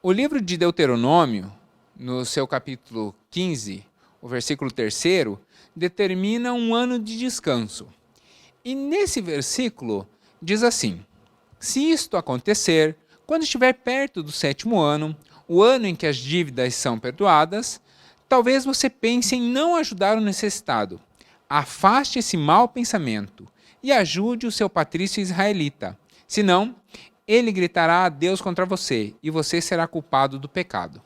O livro de Deuteronômio, no seu capítulo 15, o versículo 3º, determina um ano de descanso. E nesse versículo diz assim: se isto acontecer, quando estiver perto do 7º ano, o ano em que as dívidas são perdoadas, talvez você pense em não ajudar o necessitado. Afaste esse mau pensamento e ajude o seu patrício israelita. Senão, ele gritará a Deus contra você e você será culpado do pecado.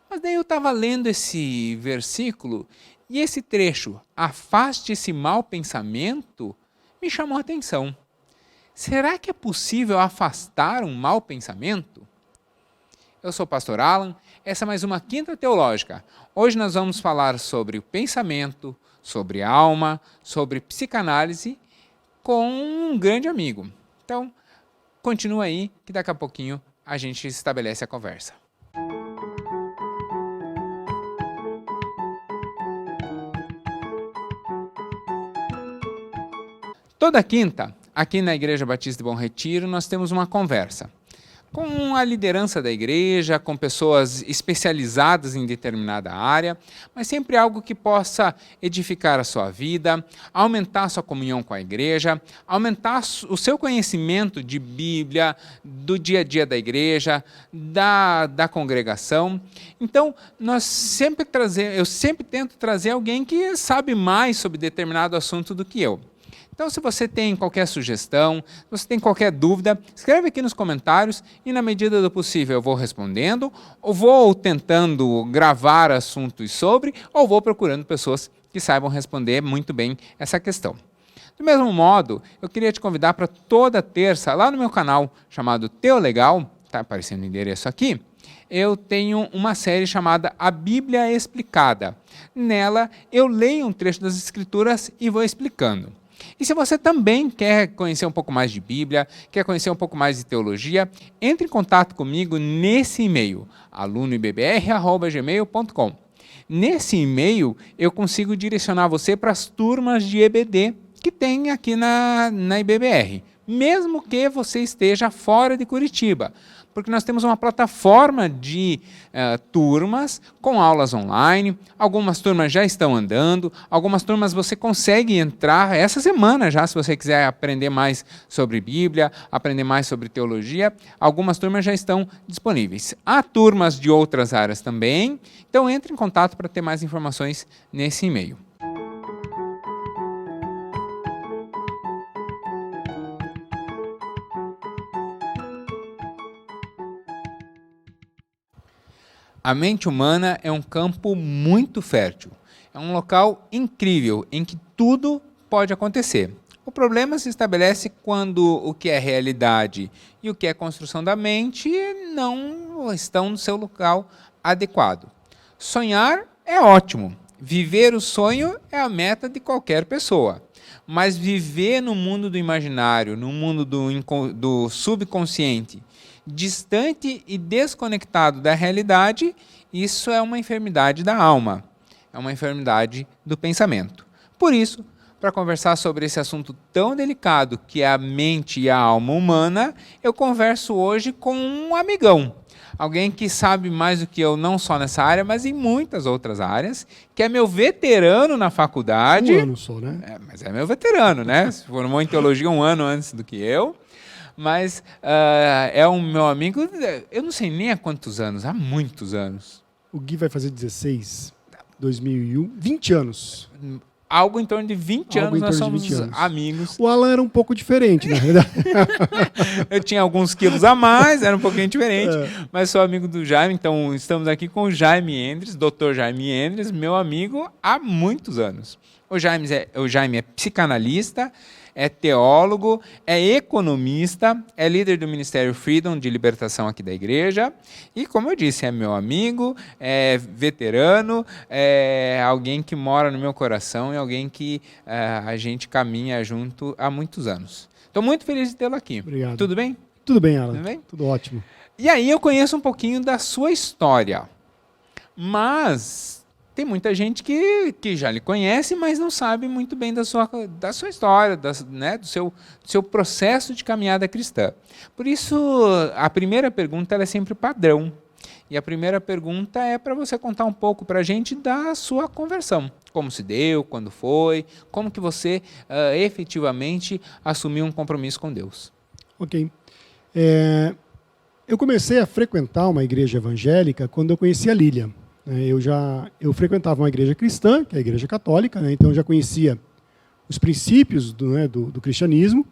Mas daí eu estava lendo esse versículo e esse trecho, afaste esse mau pensamento, me chamou a atenção. Será que é possível afastar um mau pensamento? Eu sou o pastor Alan, essa é mais uma Quinta Teológica. Hoje nós vamos falar sobre o pensamento, sobre a alma, sobre psicanálise com um grande amigo. Então, continua aí que daqui a pouquinho a gente estabelece a conversa. Toda quinta, aqui na Igreja Batista de Bom Retiro, nós temos uma conversa com a liderança da igreja, com pessoas especializadas em determinada área, mas sempre algo que possa edificar a sua vida, aumentar a sua comunhão com a igreja, aumentar o seu conhecimento de Bíblia, do dia a dia da igreja, da congregação. Então, eu sempre tento trazer alguém que sabe mais sobre determinado assunto do que eu. Então, se você tem qualquer sugestão, se você tem qualquer dúvida, escreve aqui nos comentários e, na medida do possível, eu vou respondendo, ou vou tentando gravar assuntos sobre, ou vou procurando pessoas que saibam responder muito bem essa questão. Do mesmo modo, eu queria te convidar para toda terça, lá no meu canal chamado Teolegal, está aparecendo o endereço aqui, eu tenho uma série chamada A Bíblia Explicada. Nela, eu leio um trecho das Escrituras e vou explicando. E se você também quer conhecer um pouco mais de Bíblia, quer conhecer um pouco mais de teologia, entre em contato comigo nesse e-mail, alunoibbr@gmail.com. Nesse e-mail, eu consigo direcionar você para as turmas de EBD que tem aqui na IBBR, mesmo que você esteja fora de Curitiba, porque nós temos uma plataforma de turmas com aulas online, algumas turmas já estão andando, algumas turmas você consegue entrar essa semana já, se você quiser aprender mais sobre Bíblia, aprender mais sobre teologia, algumas turmas já estão disponíveis. Há turmas de outras áreas também, então entre em contato para ter mais informações nesse e-mail. A mente humana é um campo muito fértil. É um local incrível em que tudo pode acontecer. O problema se estabelece quando o que é realidade e o que é construção da mente não estão no seu local adequado. Sonhar é ótimo. Viver o sonho é a meta de qualquer pessoa. Mas viver no mundo do imaginário, no mundo do subconsciente, distante e desconectado da realidade, isso é uma enfermidade da alma, é uma enfermidade do pensamento. Por isso, para conversar sobre esse assunto tão delicado que é a mente e a alma humana, eu converso hoje com um amigão, alguém que sabe mais do que eu, não só nessa área, mas em muitas outras áreas, que é meu veterano na faculdade. Um ano só, né? Mas é meu veterano, né? Se formou em teologia 1 ano antes do que eu. Mas é um meu amigo, eu não sei nem há quantos anos, há muitos anos. O Gui vai fazer 16, 2001, 20 anos. Algo em torno de 20 anos nós somos amigos. O Alan era um pouco diferente, na verdade. Eu tinha alguns quilos a mais, era um pouquinho diferente, mas sou amigo do Jaime, então estamos aqui com o Jaime Endres, Dr. Jaime Endres, meu amigo há muitos anos. O Jaime é psicanalista, é teólogo, é economista, é líder do Ministério Freedom de Libertação aqui da igreja e, como eu disse, é meu amigo, é veterano, é alguém que mora no meu coração e alguém que a gente caminha junto há muitos anos. Estou muito feliz de tê-lo aqui. Obrigado. Tudo bem? Tudo bem, Alan. Tudo bem? Tudo ótimo. E aí eu conheço um pouquinho da sua história, mas tem muita gente que já lhe conhece, mas não sabe muito bem da sua história, né, do seu processo de caminhada cristã. Por isso, a primeira pergunta ela é sempre padrão. E a primeira pergunta é para você contar um pouco para a gente da sua conversão. Como se deu, quando foi, como que você efetivamente assumiu um compromisso com Deus. Ok. Eu comecei a frequentar uma igreja evangélica quando eu conheci a Lília. Eu frequentava uma igreja cristã, que é a igreja católica, né? Então eu já conhecia os princípios do cristianismo,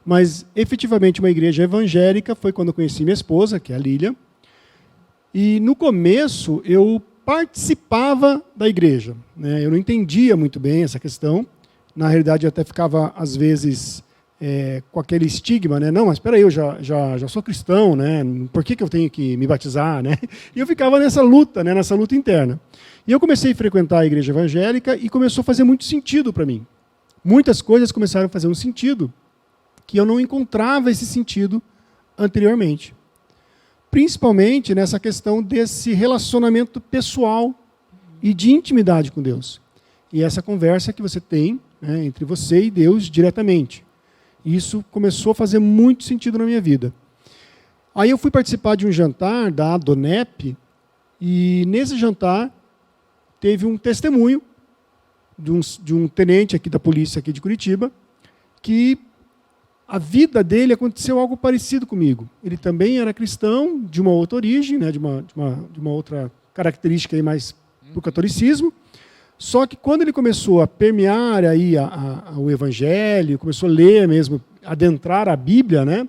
mas efetivamente uma igreja evangélica foi quando eu conheci minha esposa, que é a Lília. E no começo eu participava da igreja, né? Eu não entendia muito bem essa questão. Na realidade eu até ficava às vezes com aquele estigma, né? Não, mas espera aí, eu já sou cristão, né? Por que eu tenho que me batizar, né? E eu ficava nessa luta, né? Nessa luta interna. E eu comecei a frequentar a igreja evangélica e começou a fazer muito sentido para mim. Muitas coisas começaram a fazer um sentido que eu não encontrava esse sentido anteriormente. Principalmente nessa questão desse relacionamento pessoal e de intimidade com Deus. E essa conversa que você tem, né, entre você e Deus diretamente. Isso começou a fazer muito sentido na minha vida. Aí eu fui participar de um jantar da Adonep, e nesse jantar teve um testemunho de um tenente aqui da polícia aqui de Curitiba, que a vida dele aconteceu algo parecido comigo. Ele também era cristão, de uma outra origem, né, de uma outra característica aí mais para o catolicismo. Só que quando ele começou a permear aí o evangelho, começou a ler mesmo, adentrar a Bíblia, né,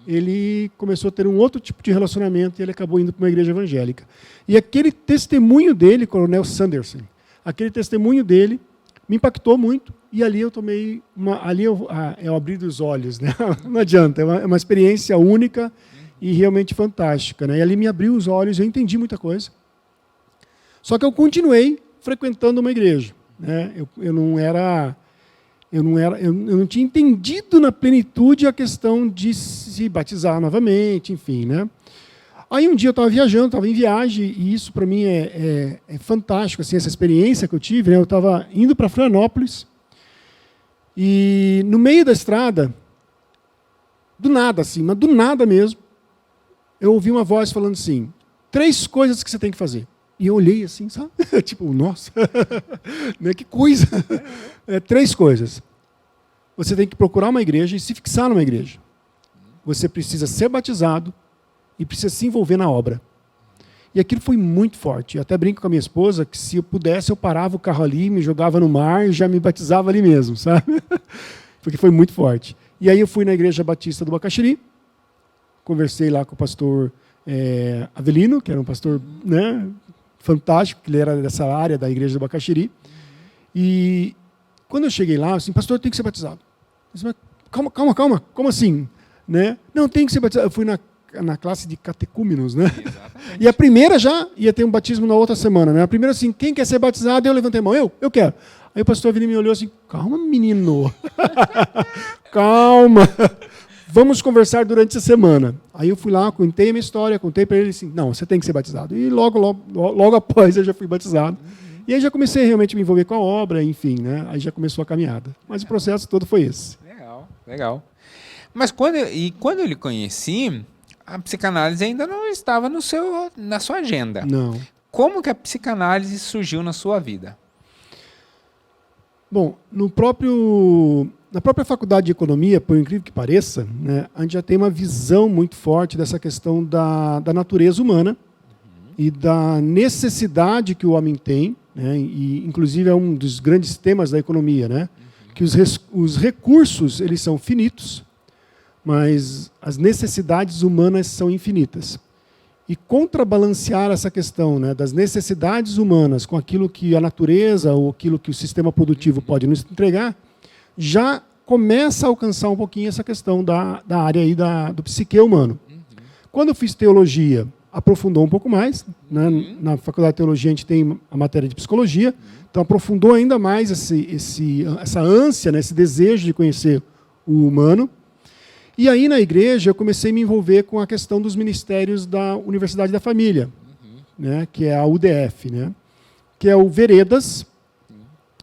ele começou a ter um outro tipo de relacionamento e ele acabou indo para uma igreja evangélica. E aquele testemunho dele, Coronel Sanderson, aquele testemunho dele me impactou muito. E ali eu tomei, eu abri os olhos, né? Não adianta, é uma experiência única e realmente fantástica, né? E ali me abriu os olhos, eu entendi muita coisa. Só que eu continuei frequentando uma igreja, né? Eu não tinha entendido na plenitude a questão de se batizar novamente, enfim, né? Aí um dia eu estava viajando, estava em viagem, e isso para mim é fantástico, assim, essa experiência que eu tive, né? Eu estava indo para Florianópolis, e no meio da estrada, do nada assim, mas do nada mesmo, eu ouvi uma voz falando assim, 3 coisas que você tem que fazer. E eu olhei assim, sabe? Tipo, nossa, né? Que coisa! 3 coisas. Você tem que procurar uma igreja e se fixar numa igreja. Você precisa ser batizado e precisa se envolver na obra. E aquilo foi muito forte. Eu até brinco com a minha esposa que se eu pudesse, eu parava o carro ali, me jogava no mar e já me batizava ali mesmo, sabe? Porque foi muito forte. E aí eu fui na Igreja Batista do Bacaxiri, conversei lá com o pastor Avelino, que era um pastor, né, fantástico, que ele era dessa área da Igreja do Bacaxiri. E quando eu cheguei lá, assim, pastor, tem que ser batizado. Eu disse, calma, como assim? Né? Não, tem que ser batizado. Eu fui na classe de catecúmenos, né? Exatamente. E a primeira já ia ter um batismo na outra semana, né? A primeira assim, quem quer ser batizado? Eu levantei a mão, eu quero. Aí o pastor Avelino me olhou assim, calma, menino. Calma. Vamos conversar durante a semana. Aí eu fui lá, contei a minha história, contei para ele assim, não, você tem que ser batizado. E logo após eu já fui batizado. E aí já comecei realmente a me envolver com a obra, enfim, né? Aí já começou a caminhada. Mas o processo todo foi esse. Legal. Mas quando eu lhe conheci, a psicanálise ainda não estava na sua agenda. Não. Como que a psicanálise surgiu na sua vida? Bom, na própria faculdade de economia, por incrível que pareça, né, a gente já tem uma visão muito forte dessa questão da natureza humana e da necessidade que o homem tem, né, e inclusive é um dos grandes temas da economia, né, que os recursos eles são finitos, mas as necessidades humanas são infinitas. E contrabalancear essa questão, né, das necessidades humanas com aquilo que a natureza ou aquilo que o sistema produtivo pode nos entregar, já começa a alcançar um pouquinho essa questão da área aí do psique humano. Quando eu fiz teologia, aprofundou um pouco mais. Né? Na faculdade de teologia a gente tem a matéria de psicologia, então aprofundou ainda mais essa ânsia, né, esse desejo de conhecer o humano. E aí, na igreja, eu comecei a me envolver com a questão dos ministérios da Universidade da Família, né, que é a UDF, né, que é o Veredas,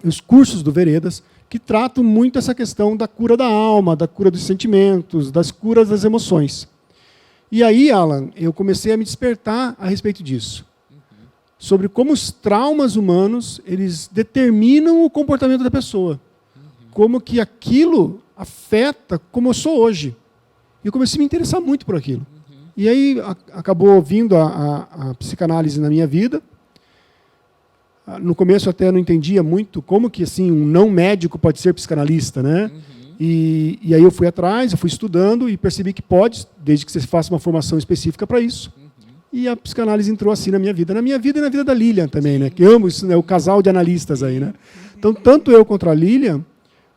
os cursos do Veredas, que tratam muito essa questão da cura da alma, da cura dos sentimentos, das curas das emoções. E aí, Alan, eu comecei a me despertar a respeito disso. Sobre como os traumas humanos, eles determinam o comportamento da pessoa. Como que aquilo afeta como eu sou hoje. E eu comecei a me interessar muito por aquilo. E aí acabou vindo a psicanálise na minha vida. No começo eu até não entendia muito como que assim, um não médico pode ser psicanalista, né? E aí eu fui atrás, eu fui estudando e percebi que pode, desde que você faça uma formação específica para isso. E a psicanálise entrou assim na minha vida e na vida da Lilian também, né? Que amo isso, né? O casal de analistas aí, né? Então, tanto eu quanto a Lilian,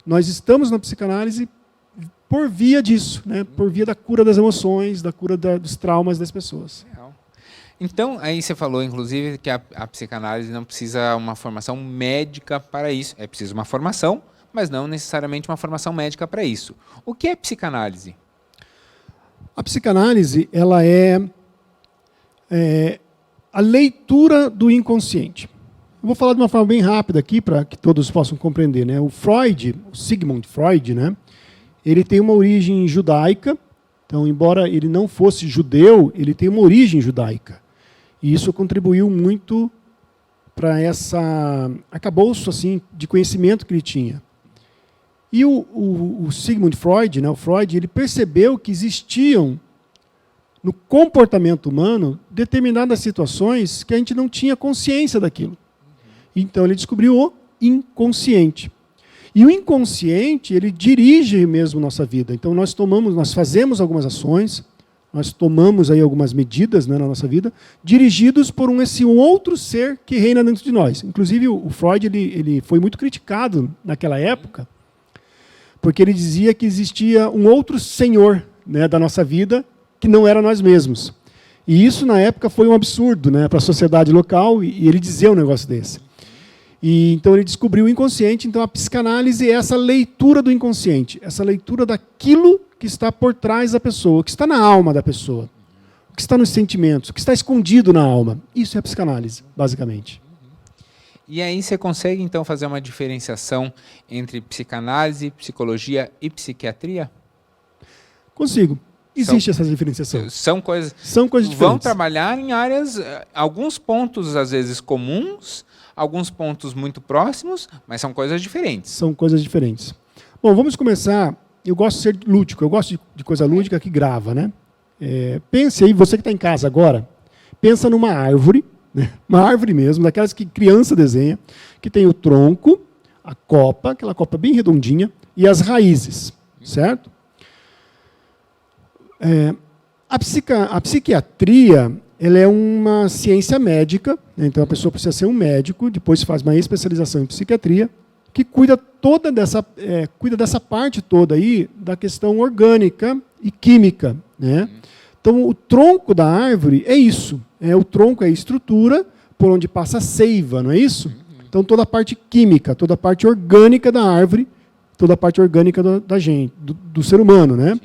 nós estamos na psicanálise por via disso, né? Por via da cura das emoções, da cura dos traumas das pessoas. Então, aí você falou, inclusive, que a psicanálise não precisa uma formação médica para isso. É preciso uma formação, mas não necessariamente uma formação médica para isso. O que é psicanálise? A psicanálise, ela é a leitura do inconsciente. Eu vou falar de uma forma bem rápida aqui, para que todos possam compreender, né? O Freud, o Sigmund Freud, né? Ele tem uma origem judaica. Então, embora ele não fosse judeu, ele tem uma origem judaica. E isso contribuiu muito para essa arcabouço assim, de conhecimento que ele tinha. E o Sigmund Freud, né, o Freud, ele percebeu que existiam no comportamento humano determinadas situações que a gente não tinha consciência daquilo. Então ele descobriu o inconsciente. E o inconsciente, ele dirige mesmo nossa vida. Então nós fazemos algumas ações, nós tomamos aí algumas medidas, né, na nossa vida, dirigidos por esse outro ser que reina dentro de nós. Inclusive o Freud ele foi muito criticado naquela época, porque ele dizia que existia um outro senhor, né, da nossa vida, que não era nós mesmos. E isso na época foi um absurdo, né, para a sociedade local, e ele dizia um negócio desse. E então ele descobriu o inconsciente. Então a psicanálise é essa leitura do inconsciente, essa leitura daquilo que está por trás da pessoa, o que está na alma da pessoa, o que está nos sentimentos, o que está escondido na alma. Isso é a psicanálise, basicamente. E aí você consegue então fazer uma diferenciação entre psicanálise, psicologia e psiquiatria? Consigo. Existe essa diferenciação. São coisas diferentes. Vão trabalhar em áreas, alguns pontos às vezes comuns, alguns pontos muito próximos, mas são coisas diferentes. São coisas diferentes. Bom, vamos começar. Eu gosto de ser lúdico, eu gosto de coisa lúdica que grava, né? Pense aí, você que está em casa agora, pensa numa árvore, né? Uma árvore mesmo, daquelas que criança desenha, que tem o tronco, a copa, aquela copa bem redondinha, e as raízes, certo? A psiquiatria, ela é uma ciência médica, né? Então a pessoa precisa ser um médico, depois faz uma especialização em psiquiatria, que cuida dessa parte toda aí da questão orgânica e química, né? Então o tronco da árvore é isso, o tronco é a estrutura por onde passa a seiva, não é isso? Então toda a parte química, toda a parte orgânica da árvore, toda a parte orgânica da gente, do ser humano, né?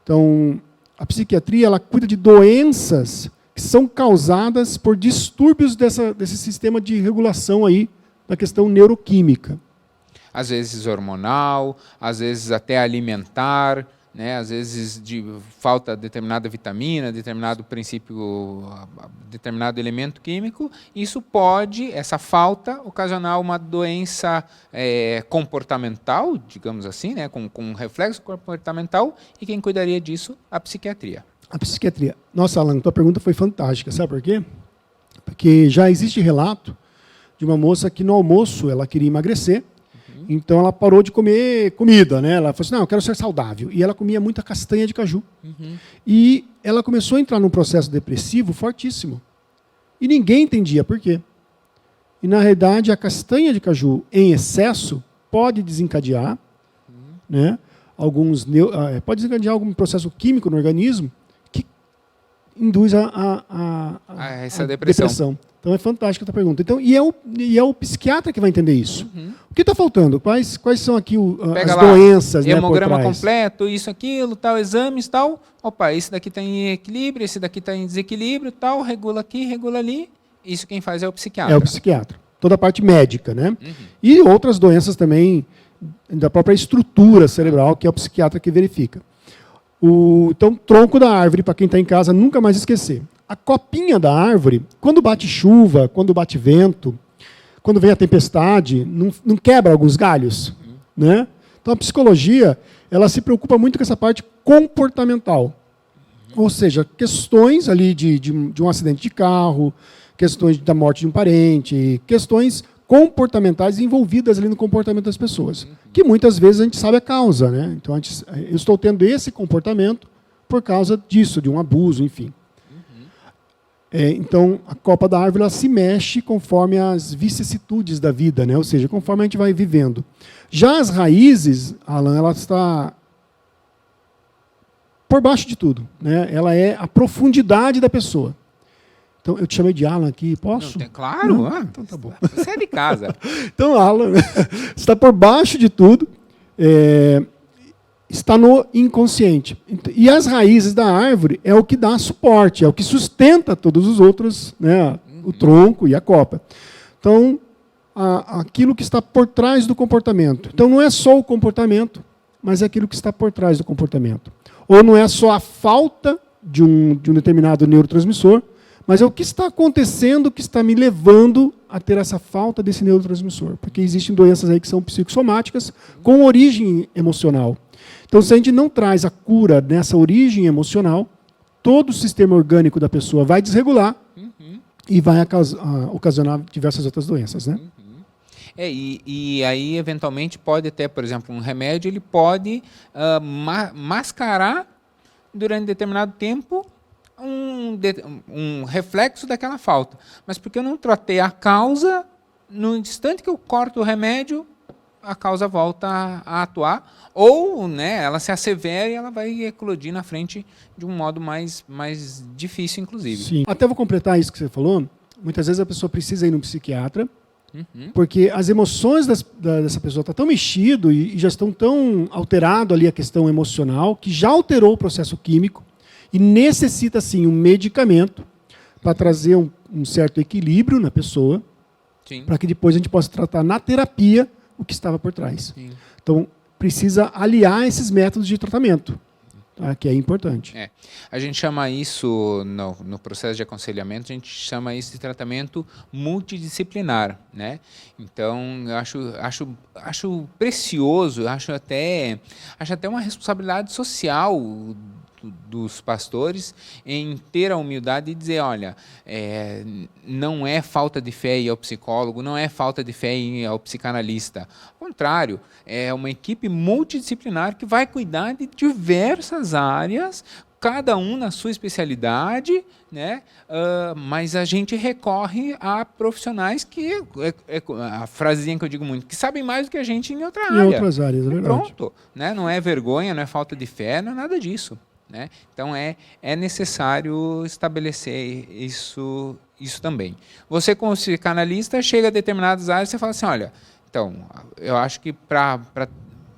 Então a psiquiatria, ela cuida de doenças que são causadas por distúrbios desse sistema de regulação aí da questão neuroquímica. Às vezes hormonal, às vezes até alimentar, né? Às vezes falta determinada vitamina, determinado princípio, determinado elemento químico. Isso pode, essa falta, ocasionar uma doença comportamental, digamos assim, né? com reflexo comportamental, e quem cuidaria disso? A psiquiatria. A psiquiatria. Nossa, Alan, tua pergunta foi fantástica, sabe por quê? Porque já existe relato de uma moça que no almoço ela queria emagrecer, então ela parou de comer comida, né? Ela falou assim, não, eu quero ser saudável. E ela comia muita castanha de caju. E ela começou a entrar num processo depressivo fortíssimo. E ninguém entendia por quê. E, na realidade, a castanha de caju em excesso pode desencadear, né, pode desencadear algum processo químico no organismo que induz essa depressão. Então é fantástica a tua pergunta. Então, e é o psiquiatra que vai entender isso. O que está faltando? Quais são aqui as doenças? Hemograma completo, isso, aquilo, tal, exames, tal. Opa, esse daqui está em equilíbrio, esse daqui está em desequilíbrio, tal, regula aqui, regula ali. Isso quem faz é o psiquiatra. É o psiquiatra. toda a parte médica, né? E outras doenças também da própria estrutura cerebral, que é o psiquiatra que verifica. Então, tronco da árvore, para quem está em casa, nunca mais esquecer. A copinha da árvore, quando bate chuva, quando bate vento, quando vem a tempestade, não quebra alguns galhos, né? Então, a psicologia, ela se preocupa muito com essa parte comportamental. Ou seja, questões ali de um acidente de carro, questões da morte de um parente, questões comportamentais envolvidas ali no comportamento das pessoas, que muitas vezes a gente sabe a causa, né? Então, eu estou tendo esse comportamento por causa disso, de um abuso, enfim. Então, a copa da árvore ela se mexe conforme as vicissitudes da vida, né? Ou seja, conforme a gente vai vivendo. Já as raízes, Alan, ela está por baixo de tudo, né? Ela é a profundidade da pessoa. Então, eu te chamei de Alan aqui, posso? Não, claro. Não? Então tá bom. Você é de casa. Então, Alan está por baixo de tudo, está no inconsciente. E as raízes da árvore é o que dá suporte, é o que sustenta todos os outros, né? O tronco e a copa. Então, aquilo que está por trás do comportamento. Então, não é só o comportamento, mas é aquilo que está por trás do comportamento. Ou não é só a falta de um determinado neurotransmissor, mas é o que está acontecendo que está me levando a ter essa falta desse neurotransmissor. Porque existem doenças aí que são psicossomáticas com origem emocional. Então, se a gente não traz a cura nessa origem emocional, todo o sistema orgânico da pessoa vai desregular e vai ocasionar diversas outras doenças, né? E aí, eventualmente, pode até, por exemplo, um remédio, ele pode mascarar, durante determinado tempo, um reflexo daquela falta. Mas porque eu não tratei a causa, no instante que eu corto o remédio, a causa volta a atuar, ou, né, ela se assevera e ela vai eclodir na frente de um modo mais difícil, inclusive. Sim. Até vou completar isso que você falou. Muitas vezes a pessoa precisa ir no psiquiatra, porque as emoções dessa pessoa estão tão mexido e já estão tão alterado ali a questão emocional, que já alterou o processo químico e necessita, sim, um medicamento para trazer um certo equilíbrio na pessoa, para que depois a gente possa tratar na terapia o que estava por trás. Sim. Então, precisa aliar esses métodos de tratamento, tá? Que é importante. A gente chama isso, no processo de aconselhamento, a gente chama isso de tratamento multidisciplinar, né? Então, eu acho precioso, acho até uma responsabilidade social dos pastores em ter a humildade de dizer, olha, não é falta de fé ir ao psicólogo, não é falta de fé ir ao psicanalista. Ao contrário, é uma equipe multidisciplinar que vai cuidar de diversas áreas, cada um na sua especialidade, né? Mas a gente recorre a profissionais que, a frasezinha que eu digo muito, que sabem mais do que a gente em outra área. Em outras áreas, é verdade. Pronto, né? Não é vergonha, não é falta de fé, não é nada disso. Né? Então, é necessário estabelecer isso também. Você, como psicanalista, chega a determinadas áreas e você fala assim, olha, então, eu acho que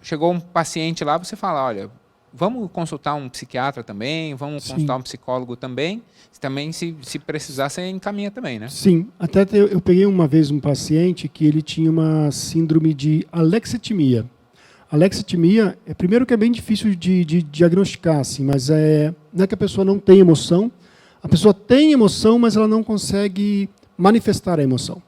chegou um paciente lá, você fala, olha, vamos consultar um psiquiatra também, vamos consultar um psicólogo também, se precisar, você encaminha também, né? Sim, até eu peguei uma vez um paciente que ele tinha uma síndrome de alexitimia. Alexitimia, primeiro que é bem difícil de diagnosticar, assim, mas não é que a pessoa não tem emoção, a pessoa tem emoção, mas ela não consegue manifestar a emoção.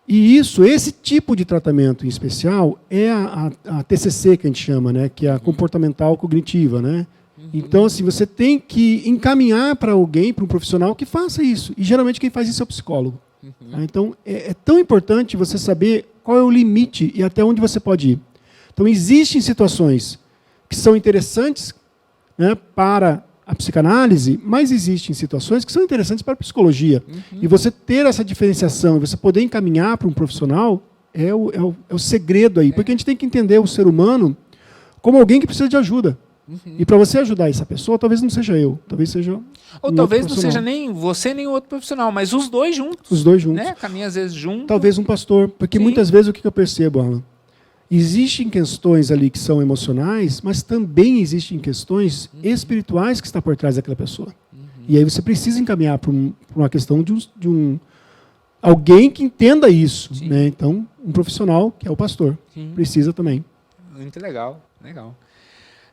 E esse tipo de tratamento em especial é a TCC que a gente chama, né, que é a comportamental cognitiva, né? Então, assim, você tem que encaminhar para alguém, para um profissional que faça isso. E geralmente quem faz isso é o psicólogo. Então, é tão importante você saber qual é o limite e até onde você pode ir. Então, existem situações que são interessantes, né, para a psicanálise, mas existem situações que são interessantes para a psicologia. E você ter essa diferenciação, e você poder encaminhar para um profissional, é o segredo aí. Porque a gente tem que entender o ser humano como alguém que precisa de ajuda. E para você ajudar essa pessoa, talvez não seja eu, talvez seja ou talvez não seja nem você nem outro profissional, mas os dois juntos. Os dois juntos. Né? Caminham às vezes juntos. Talvez um pastor, porque muitas vezes o que eu percebo, Alan, existem questões ali que são emocionais, mas também existem questões espirituais que estão por trás daquela pessoa. E aí você precisa encaminhar para uma questão de alguém que entenda isso, né? Então, um profissional, que é o pastor, precisa também. Muito legal, legal.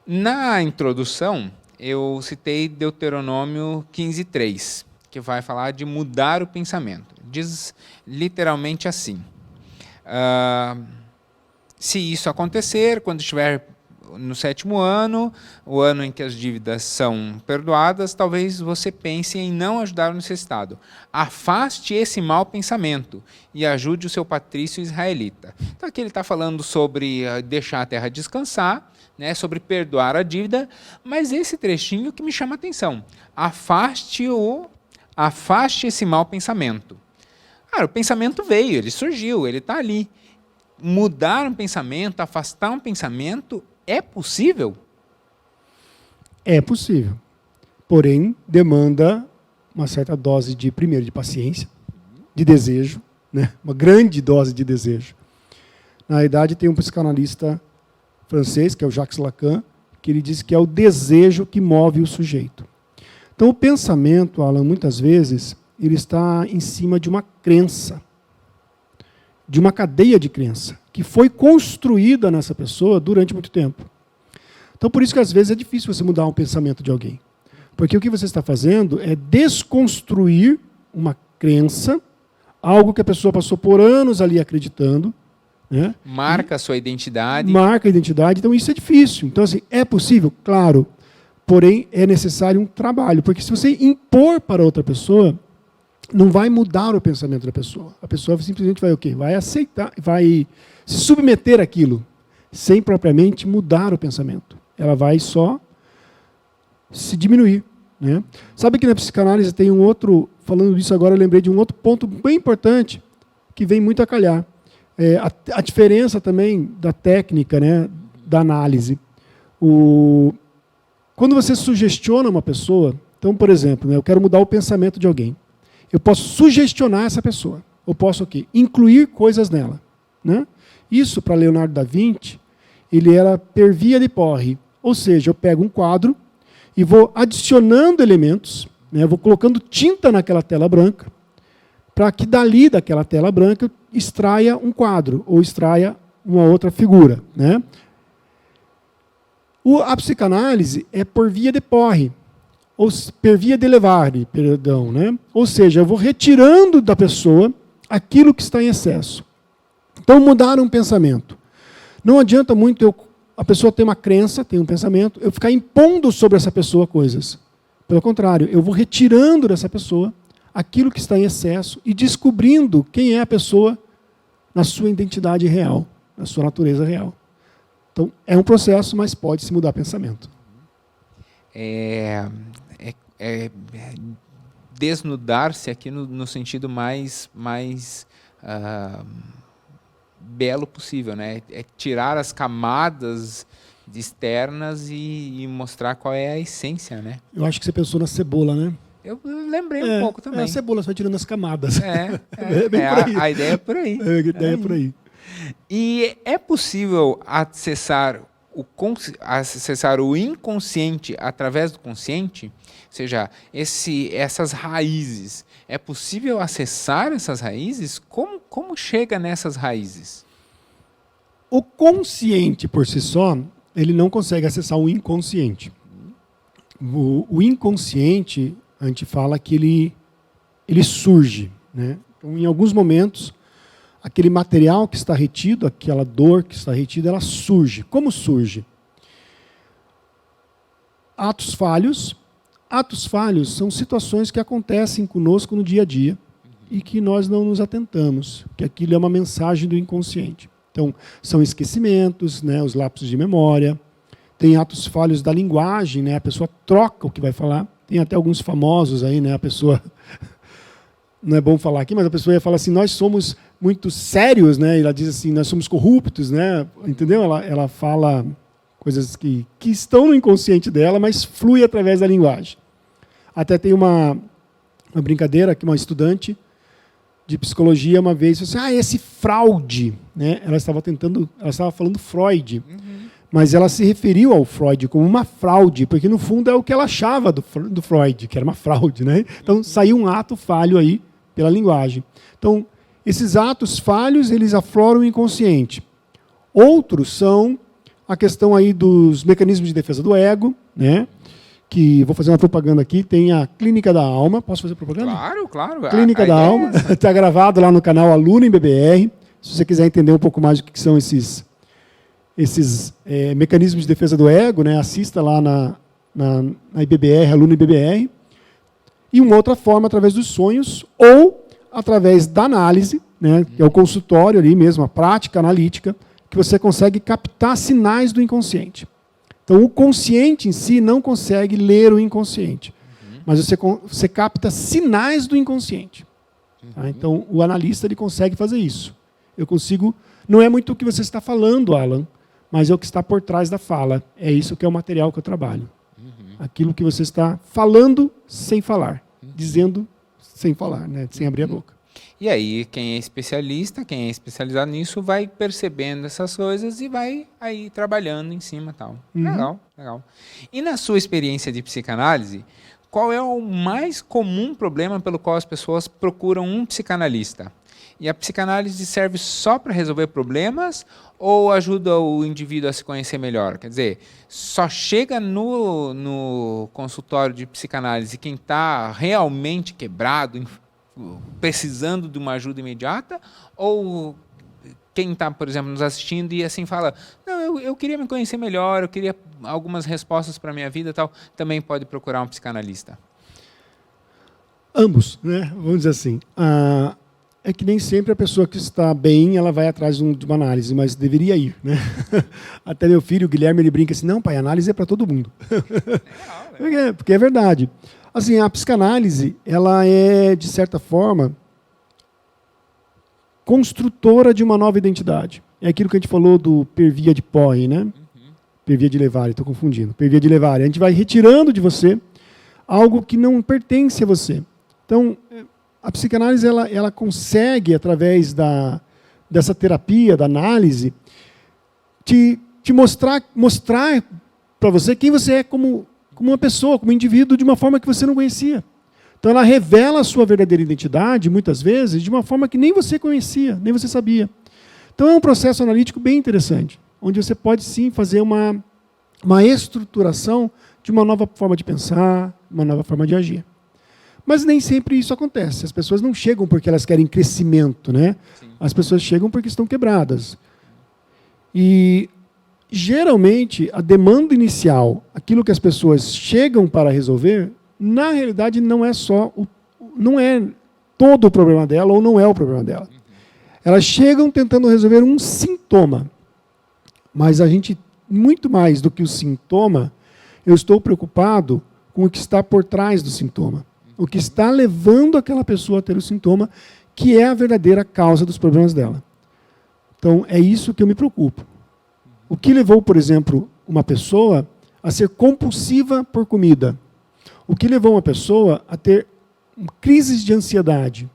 Na introdução, eu citei Deuteronômio 15:3, que vai falar de mudar o pensamento. Diz literalmente assim: se isso acontecer, quando estiver no 7º ano, o ano em que as dívidas são perdoadas, talvez você pense em não ajudar o necessitado. Afaste esse mau pensamento e ajude o seu patrício israelita. Então aqui ele está falando sobre deixar a terra descansar, né, sobre perdoar a dívida, mas esse trechinho que me chama a atenção. Afaste esse mau pensamento. Cara, o pensamento veio, ele surgiu, ele está ali. Mudar um pensamento, afastar um pensamento, é possível? É possível. Porém, demanda uma certa dose primeiro, de paciência, de desejo, né? Uma grande dose de desejo. Na verdade, tem um psicanalista francês, que é o Jacques Lacan, que ele diz que é o desejo que move o sujeito. Então, o pensamento, Alan, muitas vezes, ele está em cima de uma crença, de uma cadeia de crença, que foi construída nessa pessoa durante muito tempo. Então, por isso que às vezes é difícil você mudar um pensamento de alguém. Porque o que você está fazendo é desconstruir uma crença, algo que a pessoa passou por anos ali acreditando, né? Marca a sua identidade. Marca a identidade, então isso é difícil. Então, assim, é possível? Claro, porém é necessário um trabalho, porque se você impor para outra pessoa, não vai mudar o pensamento da pessoa. A pessoa simplesmente vai o quê? Vai aceitar, vai se submeter àquilo, sem propriamente mudar o pensamento. Ela vai só se diminuir, né? Sabe que na psicanálise tem um outro, falando disso agora, eu lembrei de um outro ponto bem importante, que vem muito a calhar. A diferença também da técnica, né, da análise. Quando você sugestiona uma pessoa, então, por exemplo, né, eu quero mudar o pensamento de alguém. Eu posso sugestionar essa pessoa. Eu posso o quê? Incluir coisas nela, né? Isso, para Leonardo da Vinci, ele era per via de porre. Ou seja, eu pego um quadro e vou adicionando elementos, né, vou colocando tinta naquela tela branca, para que dali, daquela tela branca, eu extraia um quadro, ou extraia uma outra figura, né? A psicanálise é por via de porre. Ou per via de levare, perdão, né? Ou seja, eu vou retirando da pessoa aquilo que está em excesso. Então, mudar um pensamento. Não adianta muito a pessoa ter uma crença, tem um pensamento, eu ficar impondo sobre essa pessoa coisas. Pelo contrário, eu vou retirando dessa pessoa aquilo que está em excesso e descobrindo quem é a pessoa na sua identidade real, na sua natureza real. Então, é um processo, mas pode-se mudar pensamento. Desnudar-se aqui no sentido mais belo possível, né? É tirar as camadas externas e mostrar qual é a essência, né? Eu acho que você pensou na cebola, né? Eu lembrei um pouco também. A cebola, você vai tirando as camadas. A ideia é por aí. A ideia é por aí. E é possível acessar o inconsciente através do consciente? Ou seja, essas raízes, é possível acessar essas raízes? Como chega nessas raízes? O consciente, por si só, ele não consegue acessar o inconsciente. O inconsciente, a gente fala que ele surge, né? Então, em alguns momentos, aquele material que está retido, aquela dor que está retida, ela surge. Como surge? Atos falhos. Atos falhos são situações que acontecem conosco no dia a dia e que nós não nos atentamos, que aquilo é uma mensagem do inconsciente. Então, são esquecimentos, né, os lapsos de memória. Tem atos falhos da linguagem, né, a pessoa troca o que vai falar. Tem até alguns famosos aí, né, a pessoa... Não é bom falar aqui, mas a pessoa ia falar assim, nós somos muito sérios, né? E ela diz assim, nós somos corruptos, né? Entendeu? Ela fala coisas que estão no inconsciente dela, mas flui através da linguagem. Até tem uma brincadeira que uma estudante de psicologia uma vez falou assim, esse fraude, né? Ela estava falando Freud, mas ela se referiu ao Freud como uma fraude, porque no fundo é o que ela achava do Freud, que era uma fraude, né? Então saiu um ato falho aí pela linguagem. Então, esses atos falhos, eles afloram o inconsciente. Outros são a questão aí dos mecanismos de defesa do ego, né? Que, vou fazer uma propaganda aqui, tem a Clínica da Alma. Posso fazer propaganda? Claro, claro. Clínica da Alma, está gravado lá no canal Aluno em BBR. Se você quiser entender um pouco mais do que são esses mecanismos de defesa do ego, né? Assista lá na IBBR, Aluno IBBR. E uma outra forma, através dos sonhos, ou através da análise, né? Que é o consultório ali mesmo, a prática analítica, que você consegue captar sinais do inconsciente. Então, o consciente em si não consegue ler o inconsciente, mas você capta sinais do inconsciente. Tá? Então, o analista ele consegue fazer isso. Eu consigo... Não é muito o que você está falando, Alan, mas é o que está por trás da fala. É isso que é o material que eu trabalho. Aquilo que você está falando sem falar, dizendo sem falar, né? Sem abrir a boca. E aí, quem é especialista, quem é especializado nisso, vai percebendo essas coisas e vai aí trabalhando em cima e tal. Legal, legal. E na sua experiência de psicanálise, qual é o mais comum problema pelo qual as pessoas procuram um psicanalista? E a psicanálise serve só para resolver problemas ou ajuda o indivíduo a se conhecer melhor? Quer dizer, só chega no consultório de psicanálise quem está realmente quebrado, precisando de uma ajuda imediata, ou quem está, por exemplo, nos assistindo e assim fala, não, eu queria me conhecer melhor, eu queria algumas respostas para a minha vida e tal, também pode procurar um psicanalista? Ambos, né? Vamos dizer assim. É que nem sempre a pessoa que está bem, ela vai atrás de uma análise, mas deveria ir, né? Até meu filho, o Guilherme, ele brinca assim, não, pai, análise é para todo mundo. Porque é verdade. Assim, a psicanálise, ela é, de certa forma, construtora de uma nova identidade. É aquilo que a gente falou do per via de Poe, né? Per via de Levare, estou confundindo. Per via de Levare. A gente vai retirando de você algo que não pertence a você. Então, a psicanálise, ela consegue, através dessa terapia, da análise, te mostrar para você quem você é como uma pessoa, como um indivíduo, de uma forma que você não conhecia. Então, ela revela a sua verdadeira identidade, muitas vezes, de uma forma que nem você conhecia, nem você sabia. Então, é um processo analítico bem interessante, onde você pode, sim, fazer uma estruturação de uma nova forma de pensar, uma nova forma de agir. Mas nem sempre isso acontece. As pessoas não chegam porque elas querem crescimento, né? Sim. As pessoas chegam porque estão quebradas. E geralmente, a demanda inicial, aquilo que as pessoas chegam para resolver, na realidade não é todo o problema dela ou não é o problema dela. Elas chegam tentando resolver um sintoma. Mas a gente, muito mais do que o sintoma, eu estou preocupado com o que está por trás do sintoma. O que está levando aquela pessoa a ter o sintoma, que é a verdadeira causa dos problemas dela. Então, é isso que eu me preocupo. O que levou, por exemplo, uma pessoa a ser compulsiva por comida? O que levou uma pessoa a ter crises de ansiedade?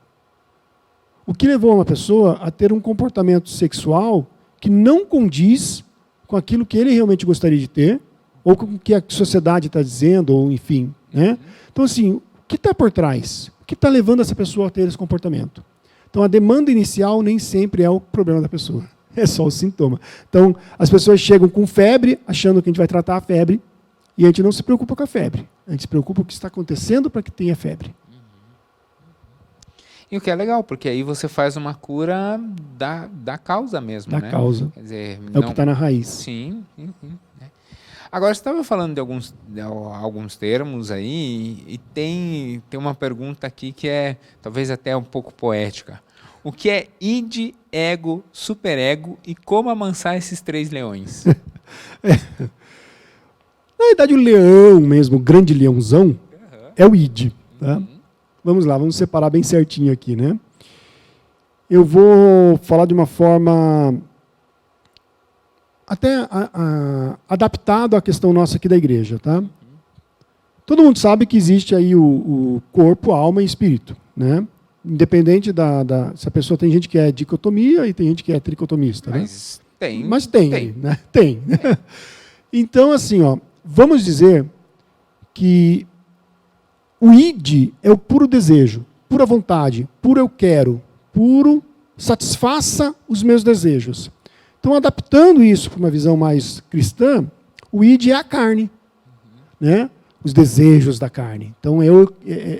O que levou uma pessoa a ter um comportamento sexual que não condiz com aquilo que ele realmente gostaria de ter, ou com o que a sociedade está dizendo, ou enfim. Né? Então, assim, o que está por trás? O que está levando essa pessoa a ter esse comportamento? Então, a demanda inicial nem sempre é o problema da pessoa. É só o sintoma. Então, as pessoas chegam com febre, achando que a gente vai tratar a febre, e a gente não se preocupa com a febre. A gente se preocupa com o que está acontecendo para que tenha febre. E o que é legal, porque aí você faz uma cura da causa mesmo, da né? causa. Quer dizer, é o que está na raiz. Sim. Agora, você estava falando de alguns termos aí, e tem uma pergunta aqui que é talvez até um pouco poética. O que é id, ego, superego e como amansar esses 3 leões? Na verdade, o leão mesmo, o grande leãozão, é o id. Tá? Vamos lá, vamos separar bem certinho aqui. Né? Eu vou falar de uma forma até adaptado à questão nossa aqui da igreja. Tá? Todo mundo sabe que existe aí o corpo, a alma e espírito. Né? Independente se a pessoa tem gente que é dicotomia e tem gente que é tricotomista. Mas né? Mas tem. Né? Tem. Então, assim, vamos dizer que o id é o puro desejo. pura vontade, puro eu quero, puro satisfaça os meus desejos. Então, adaptando isso para uma visão mais cristã, o id é a carne, né? Os desejos da carne. Então,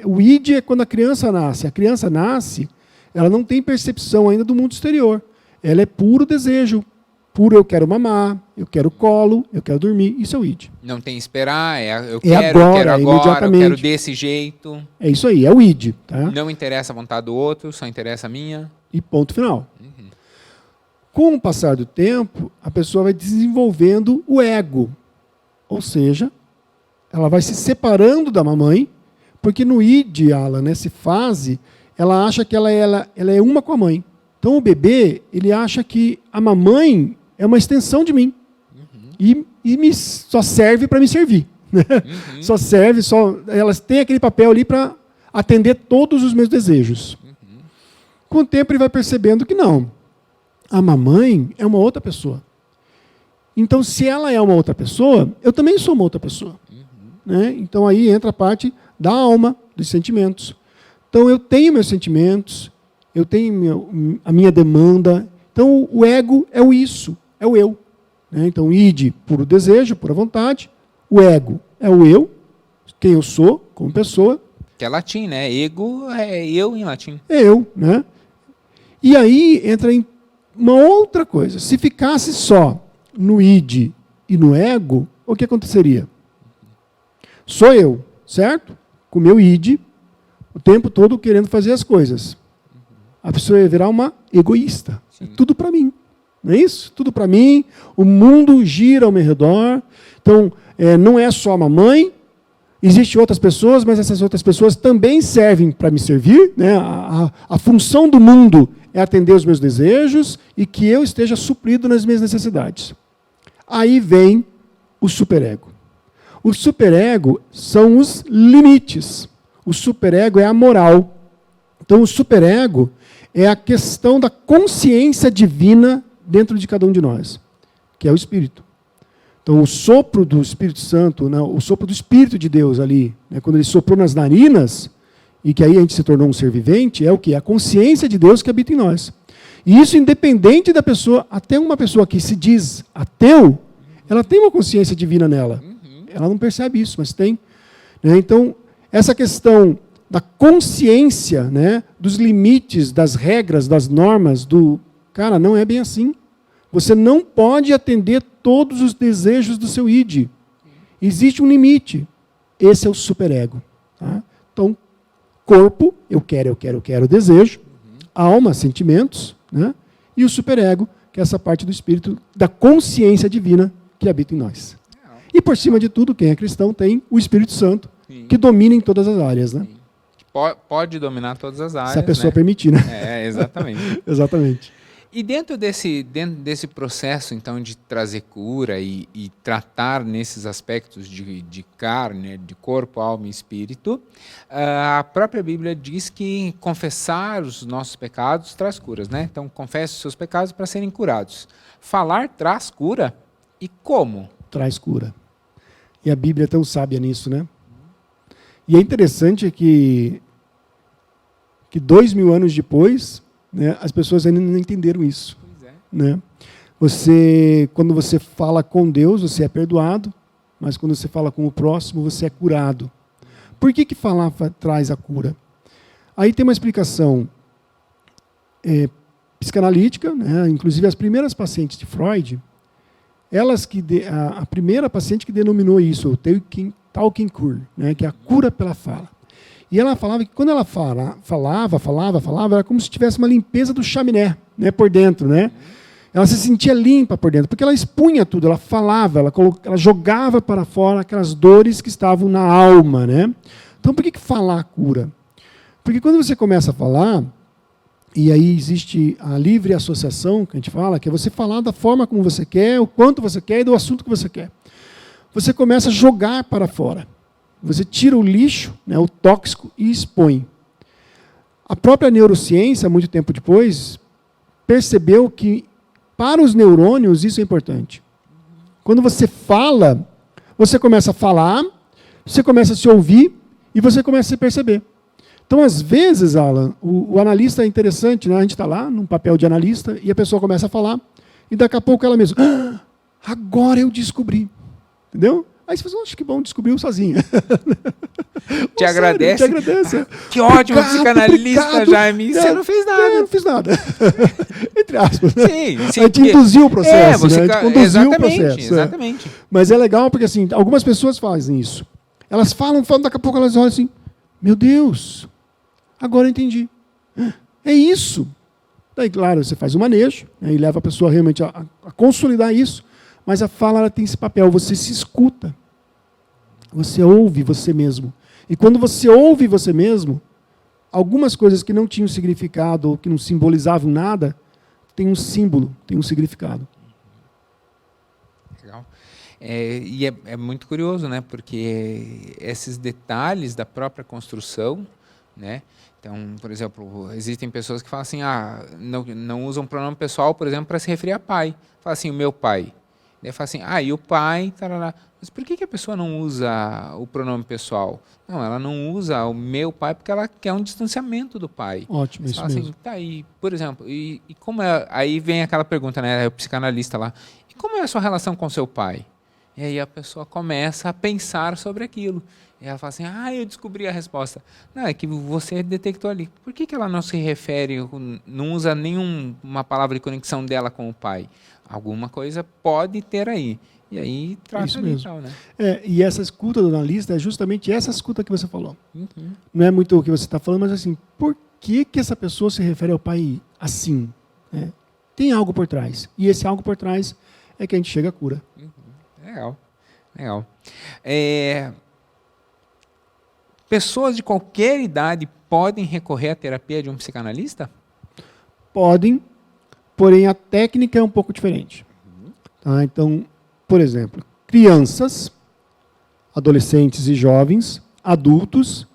o id é quando a criança nasce. A criança nasce, ela não tem percepção ainda do mundo exterior. Ela é puro desejo, puro eu quero mamar, eu quero colo, eu quero dormir. Isso é o id. Não tem esperar, eu agora, quero agora, imediatamente. eu quero desse jeito. É isso aí, é o id. Tá? Não interessa a vontade do outro, só interessa a minha. E ponto final. Com o passar do tempo, a pessoa vai desenvolvendo o ego. Ou seja, ela vai se separando da mamãe, porque no id, Alan, nessa fase, ela acha que ela é uma com a mãe. Então o bebê, ele acha que a mamãe é uma extensão de mim. E só serve para me servir. Só serve, elas têm aquele papel ali para atender todos os meus desejos. Com o tempo ele vai percebendo que não. A mamãe é uma outra pessoa. Então, se ela é uma outra pessoa, eu também sou uma outra pessoa. Né? Então, aí entra a parte da alma, dos sentimentos. Então, eu tenho meus sentimentos, eu tenho a minha demanda. Então, o ego é o isso, é o eu. Né? Então, id, puro desejo, pura vontade. O ego é o eu, quem eu sou como pessoa. Que é latim, né? Ego é eu em latim. É eu, né? E aí entra em uma outra coisa. Se ficasse só no id e no ego, o que aconteceria? Sou eu, certo? Com o meu id, o tempo todo querendo fazer as coisas. A pessoa ia virar uma egoísta. É tudo para mim. Não é isso? Tudo para mim. O mundo gira ao meu redor. Então, não é só a mamãe. Existem outras pessoas, mas essas outras pessoas também servem para me servir. Né? A função do mundo é atender os meus desejos e que eu esteja suprido nas minhas necessidades. Aí vem o superego. O superego são os limites. O superego é a moral. Então, o superego é a questão da consciência divina dentro de cada um de nós, que é o Espírito. Então, o sopro do Espírito Santo, né, o sopro do Espírito de Deus ali, né, quando ele soprou nas narinas, e que aí a gente se tornou um ser vivente, é o quê? A consciência de Deus que habita em nós. E isso independente da pessoa, até uma pessoa que se diz ateu, ela tem uma consciência divina nela. Ela não percebe isso, mas tem. Né? Então, essa questão da consciência, né, dos limites, das regras, das normas, cara, não é bem assim. Você não pode atender todos os desejos do seu id. Existe um limite. Esse é o superego. Tá? Então, corpo, eu quero, desejo. Alma, sentimentos. Né? E o superego, que é essa parte do espírito, da consciência divina que habita em nós. E por cima de tudo, quem é cristão tem o Espírito Santo, que domina em todas as áreas. Né? Pode dominar todas as áreas. Se a pessoa né? permitir, né? Exatamente. Exatamente. E dentro desse processo, então, de trazer cura e tratar nesses aspectos de carne, de corpo, alma e espírito, a própria Bíblia diz que confessar os nossos pecados traz curas, né? Então, confesse os seus pecados para serem curados. Falar traz cura? E como? Traz cura. E a Bíblia é tão sábia nisso, né? E é interessante que 2000 anos depois, né, as pessoas ainda não entenderam isso. Pois é. Né? Quando você fala com Deus, você é perdoado, mas quando você fala com o próximo, você é curado. Por que falar traz a cura? Aí tem uma explicação psicanalítica, né? Inclusive as primeiras pacientes de Freud, a primeira paciente que denominou isso, o Talking Cure, né? Que é a cura pela fala. E ela falava que quando ela falava, era como se tivesse uma limpeza do chaminé, né, por dentro. Né? Ela se sentia limpa por dentro, porque ela expunha tudo, ela falava, ela jogava para fora aquelas dores que estavam na alma. Né? Então, por que falar cura? Porque quando você começa a falar, e aí existe a livre associação, que a gente fala, que é você falar da forma como você quer, o quanto você quer e do assunto que você quer. Você começa a jogar para fora. Você tira o lixo, né, o tóxico, e expõe. A própria neurociência, muito tempo depois, percebeu que, para os neurônios, isso é importante. Quando você fala, você começa a falar, você começa a se ouvir, e você começa a se perceber. Então, às vezes, Alan, o analista é interessante, né? A gente está lá, num papel de analista, e a pessoa começa a falar, e daqui a pouco ela mesma, agora eu descobri. Entendeu? Aí você fala, acho que bom, descobriu sozinha. Te agradece. Te agradece. Que ótimo, psicanalista, Jaime. Você não fez nada. Não fiz nada. Entre aspas. Né? Sim, a gente induziu o processo. Né? A gente conduziu o processo. Exatamente. Mas é legal porque assim, algumas pessoas fazem isso. Elas falam, daqui a pouco elas olham assim, meu Deus, agora eu entendi. É isso. Daí, claro, você faz o manejo, né, e leva a pessoa realmente a consolidar isso, mas a fala ela tem esse papel, você se escuta. Você ouve você mesmo. E quando você ouve você mesmo, algumas coisas que não tinham significado ou que não simbolizavam nada, tem um símbolo, tem um significado. Legal. E é muito curioso, né? Porque esses detalhes da própria construção, né? Então, por exemplo, existem pessoas que falam assim, não usam pronome pessoal, por exemplo, para se referir a pai. Fala assim, o meu pai. Daí fala assim, e o pai, tarará. Mas por que a pessoa não usa o pronome pessoal? Não, ela não usa o meu pai porque ela quer um distanciamento do pai. Ótimo, isso mesmo. Assim, tá, e, por exemplo, e como é... Aí vem aquela pergunta, né, o psicanalista lá, e como é a sua relação com seu pai? E aí a pessoa começa a pensar sobre aquilo. E ela fala assim, eu descobri a resposta. Não, é que você detectou ali. Por que ela não se refere, não usa nenhuma palavra de conexão dela com o pai? Alguma coisa pode ter aí. E aí trata ali e tal, né? E essa escuta do analista é justamente essa escuta que você falou. Uhum. Não é muito o que você está falando, mas assim, por que essa pessoa se refere ao pai assim? Tem algo por trás. E esse algo por trás é que a gente chega à cura. Uhum. Legal. Pessoas de qualquer idade podem recorrer à terapia de um psicanalista? Podem, porém a técnica é um pouco diferente. Tá? Então, por exemplo, crianças, adolescentes e jovens, adultos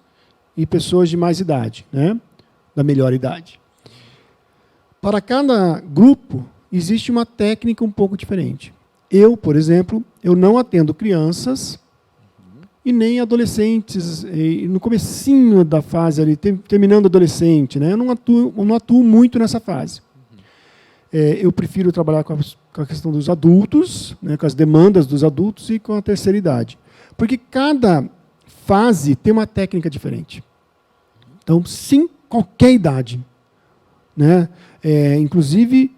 e pessoas de mais idade, né? Da melhor idade. Para cada grupo, existe uma técnica um pouco diferente. Eu, por exemplo, eu não atendo crianças e nem adolescentes, no comecinho da fase ali, terminando adolescente, né? Eu não atuo muito nessa fase. Eu prefiro trabalhar com a questão dos adultos, né, com as demandas dos adultos e com a terceira idade. Porque cada fase tem uma técnica diferente. Então, sim, qualquer idade. Né? Inclusive,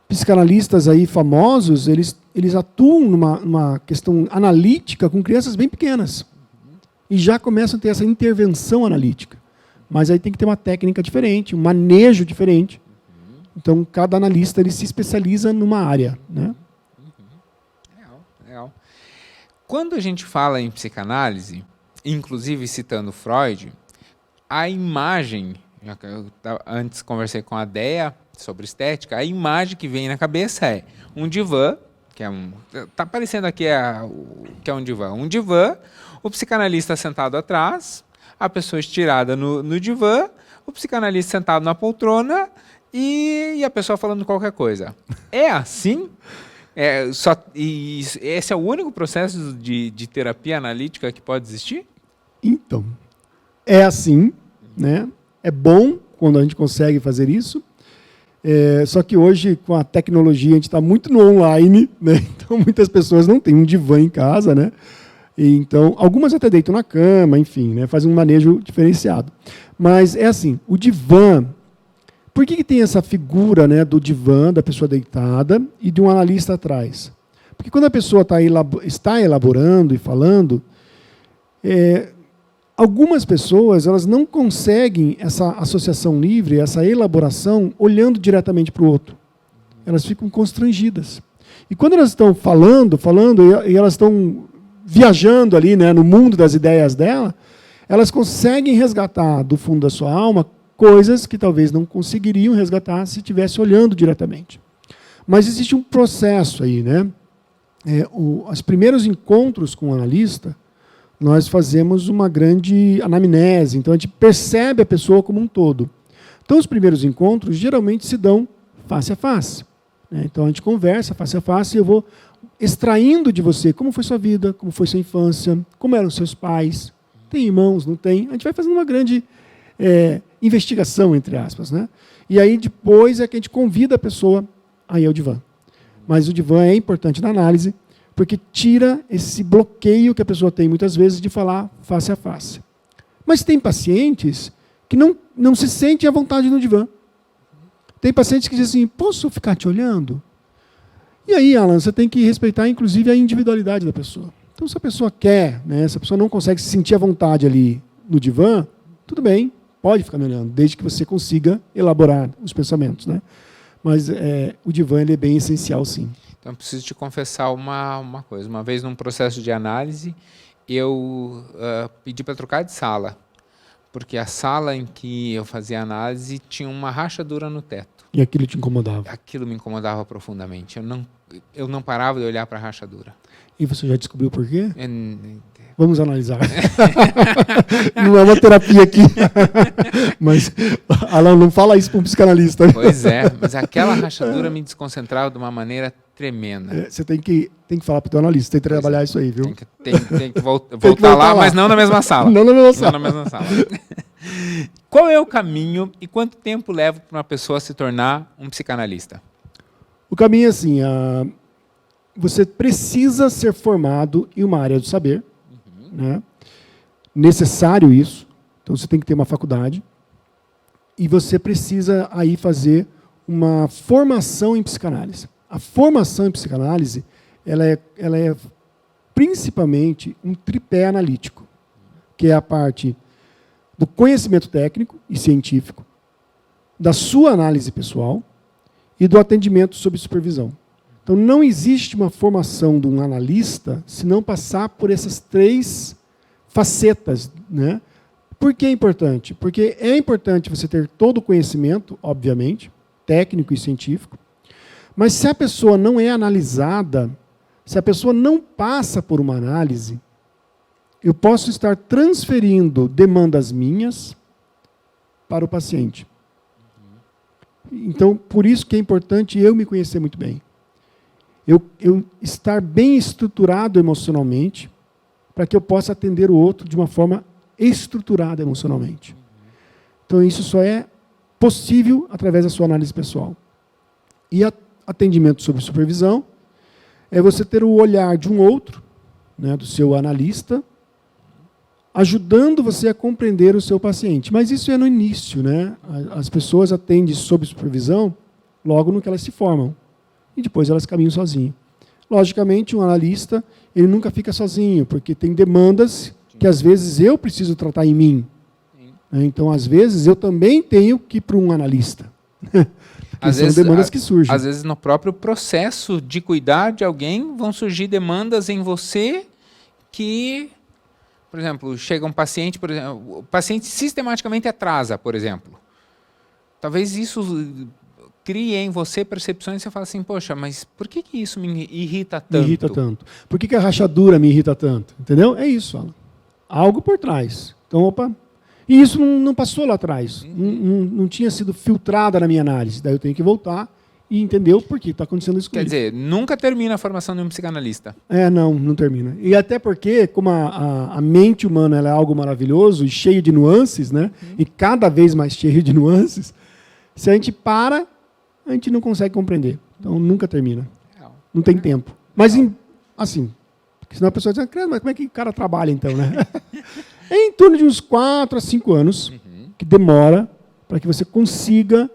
psicanalistas aí famosos, eles atuam numa questão analítica com crianças bem pequenas. E já começam a ter essa intervenção analítica. Mas aí tem que ter uma técnica diferente, um manejo diferente. Então, cada analista ele se especializa numa área. Né? Legal. Quando a gente fala em psicanálise, inclusive citando Freud, a imagem, antes conversei com a Dea sobre estética, a imagem que vem na cabeça é um divã, que é está aparecendo aqui que é um divã. Um divã, o psicanalista sentado atrás, a pessoa estirada no divã, o psicanalista sentado na poltrona e a pessoa falando qualquer coisa. É assim? Esse é o único processo de terapia analítica que pode existir? Então, é assim, né? É bom quando a gente consegue fazer isso. Só que hoje, com a tecnologia, a gente está muito no online, né? Então muitas pessoas não têm um divã em casa, né? E, então, algumas até deitam na cama, enfim, né? Fazem um manejo diferenciado. Mas é assim, o divã... Por que tem essa figura, né, do divã, da pessoa deitada, e de um analista atrás? Porque quando a pessoa está elaborando e falando, algumas pessoas elas não conseguem essa associação livre, essa elaboração, olhando diretamente para o outro. Elas ficam constrangidas. E quando elas estão falando, e elas estão viajando ali, né, no mundo das ideias dela, elas conseguem resgatar do fundo da sua alma coisas que talvez não conseguiriam resgatar se estivesse olhando diretamente. Mas existe um processo aí, né? Os primeiros encontros com o analista, nós fazemos uma grande anamnese, então a gente percebe a pessoa como um todo. Então os primeiros encontros geralmente se dão face a face. Né? Então a gente conversa face a face e eu vou extraindo de você como foi sua vida, como foi sua infância, como eram seus pais, tem irmãos, não tem? A gente vai fazendo uma grande investigação, entre aspas, né? E aí depois é que a gente convida a pessoa a ir ao divã. Mas o divã é importante na análise, porque tira esse bloqueio que a pessoa tem muitas vezes de falar face a face. Mas tem pacientes que não se sentem à vontade no divã. Tem pacientes que dizem assim, posso ficar te olhando? E aí, Alan, você tem que respeitar, inclusive, a individualidade da pessoa. Então, se a pessoa quer, né, se a pessoa não consegue se sentir à vontade ali no divã, tudo bem, pode ficar me olhando, desde que você consiga elaborar os pensamentos, né? Mas o divã ele é bem essencial, sim. Então, eu preciso te confessar uma coisa. Uma vez, num processo de análise, eu pedi para trocar de sala, porque a sala em que eu fazia análise tinha uma rachadura no teto. E aquilo te incomodava? Aquilo me incomodava profundamente. Eu não parava de olhar para a rachadura. E você já descobriu por quê? Vamos analisar. Não é uma terapia aqui. Mas, Alan, não fala isso para um psicanalista. Pois é, mas aquela rachadura me desconcentrava de uma maneira tremenda. Você tem que falar para o teu analista, tem que trabalhar isso aí, viu? Tem que voltar lá, mas não na mesma sala. Não na mesma sala. Não na mesma sala. Qual é o caminho e quanto tempo leva para uma pessoa se tornar um psicanalista? O caminho é assim, você precisa ser formado em uma área do saber, né? Necessário isso, então você tem que ter uma faculdade, e você precisa aí fazer uma formação em psicanálise. A formação em psicanálise, ela é principalmente um tripé analítico, que é a parte do conhecimento técnico e científico, da sua análise pessoal e do atendimento sob supervisão. Então, não existe uma formação de um analista se não passar por essas 3 facetas, né? Por que é importante? Porque é importante você ter todo o conhecimento, obviamente, técnico e científico, mas se a pessoa não é analisada, se a pessoa não passa por uma análise, eu posso estar transferindo demandas minhas para o paciente. Então, por isso que é importante eu me conhecer muito bem. Eu estar bem estruturado emocionalmente, para que eu possa atender o outro de uma forma estruturada emocionalmente. Então, isso só é possível através da sua análise pessoal. E atendimento sob supervisão é você ter o olhar de um outro, né, do seu analista, ajudando você a compreender o seu paciente. Mas isso é no início, né? As pessoas atendem sob supervisão logo no que elas se formam. E depois elas caminham sozinhas. Logicamente, um analista, ele nunca fica sozinho, porque tem demandas que às vezes eu preciso tratar em mim. Então, às vezes, eu também tenho que ir para um analista. São demandas que surgem. Às vezes, no próprio processo de cuidar de alguém, vão surgir demandas em você que, por exemplo, chega um paciente, o paciente sistematicamente atrasa, por exemplo. Talvez isso crie em você percepções e você fala assim, poxa, mas por que isso me irrita tanto? Me irrita tanto. Por que a rachadura me irrita tanto? Entendeu? É isso, Alan. Algo por trás. Então, opa. E isso não passou lá atrás. Não tinha sido filtrada na minha análise. Daí eu tenho que voltar e entender o porquê está acontecendo isso comigo. Quer dizer, nunca termina a formação de um psicanalista. Não termina. E até porque, como a mente humana ela é algo maravilhoso e cheio de nuances, né? E cada vez mais cheio de nuances, se a gente para, a gente não consegue compreender. Então, nunca termina. Não tem tempo. Mas, assim, senão a pessoa diz, mas como é que o cara trabalha, então, né? É em torno de uns 4 a 5 anos que demora para que você consiga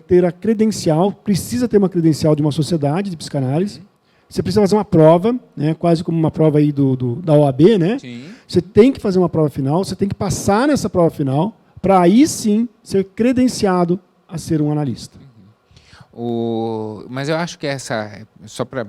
ter a credencial, precisa ter uma credencial de uma sociedade de psicanálise. Você precisa fazer uma prova, né, quase como uma prova aí da OAB, né? Sim. Você tem que fazer uma prova final, você tem que passar nessa prova final, para aí sim ser credenciado a ser um analista. Mas eu acho que só para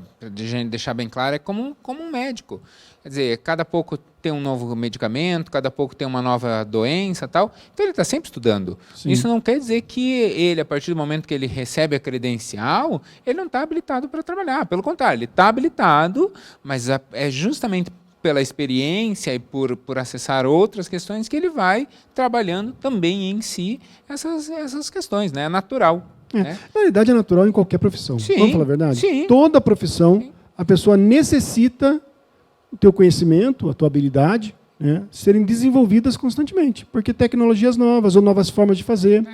deixar bem claro, é como um médico. Quer dizer, cada pouco tem um novo medicamento, cada pouco tem uma nova doença, tal. Então ele está sempre estudando. Sim. Isso não quer dizer que ele, a partir do momento que ele recebe a credencial, ele não está habilitado para trabalhar. Pelo contrário, ele está habilitado, mas é justamente pela experiência e por acessar outras questões que ele vai trabalhando também em si essas questões, né? É natural. Né? Na realidade, é natural em qualquer profissão. Sim, vamos falar a verdade? Sim. Toda profissão, sim, a pessoa necessita o teu conhecimento, a tua habilidade, né, serem desenvolvidas constantemente, porque tecnologias novas ou novas formas de fazer.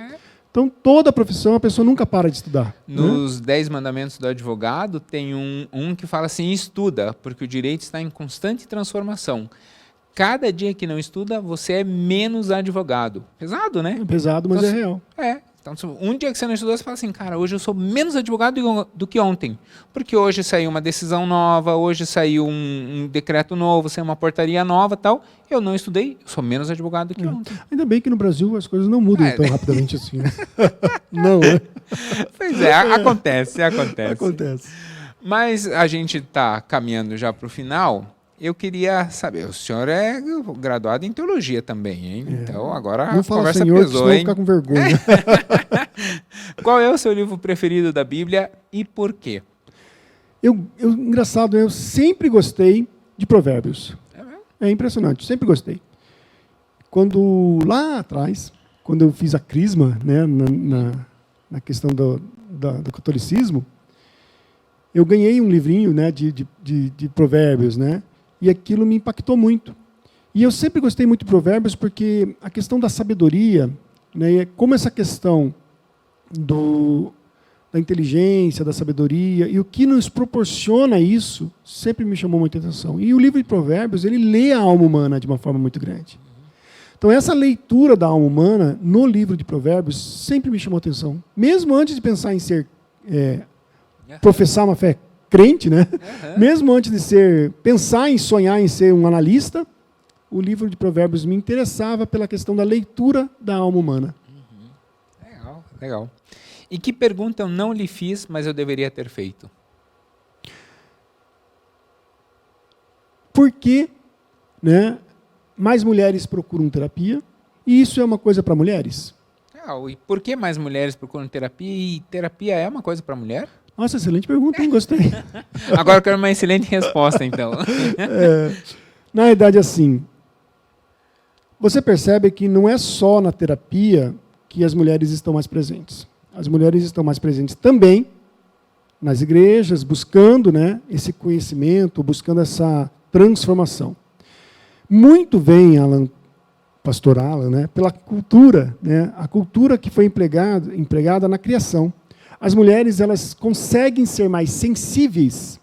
Então, toda profissão, a pessoa nunca para de estudar. Nos 10 mandamentos do advogado, tem um que fala assim, estuda, porque o direito está em constante transformação. Cada dia que não estuda, você é menos advogado. Pesado, né? É pesado, mas então, é real. Então, um dia que você não estudou, você fala assim, cara, hoje eu sou menos advogado do que ontem. Porque hoje saiu uma decisão nova, hoje saiu um decreto novo, saiu uma portaria nova e tal. Eu não estudei, eu sou menos advogado do que ontem. Ainda bem que no Brasil as coisas não mudam tão rapidamente assim. Né? Não, né? Pois é, acontece. Acontece. Mas a gente está caminhando já para o final. Eu queria saber, o senhor é graduado em teologia também, hein? Então agora não a fala conversa senhor, pesou, hein? Ficar com vergonha. Qual é o seu livro preferido da Bíblia e por quê? Engraçado, eu sempre gostei de Provérbios. É impressionante, sempre gostei. Lá atrás, quando eu fiz a crisma, né, na questão do catolicismo, eu ganhei um livrinho, né, de Provérbios, né? E aquilo me impactou muito. E eu sempre gostei muito de Provérbios porque a questão da sabedoria, né, como essa questão da inteligência, da sabedoria, e o que nos proporciona isso, sempre me chamou muita atenção. E o livro de Provérbios, ele lê a alma humana de uma forma muito grande. Então, essa leitura da alma humana no livro de Provérbios sempre me chamou atenção. Mesmo antes de pensar em ser, professar uma fé crente, né? Mesmo antes de pensar em sonhar em ser um analista, o livro de Provérbios me interessava pela questão da leitura da alma humana. Legal. E que pergunta eu não lhe fiz, mas eu deveria ter feito? Por que, né, mais mulheres procuram terapia? E isso é uma coisa para mulheres? E por que mais mulheres procuram terapia? E terapia é uma coisa para mulher? Nossa, excelente pergunta, hein? Gostei. Agora eu quero uma excelente resposta, então. Na verdade, assim, você percebe que não é só na terapia que as mulheres estão mais presentes. As mulheres estão mais presentes também nas igrejas, buscando, né, esse conhecimento, buscando essa transformação. Muito vem, pastor Alan, né, pela cultura, né, a cultura que foi empregada na criação. As mulheres, elas conseguem ser mais sensíveis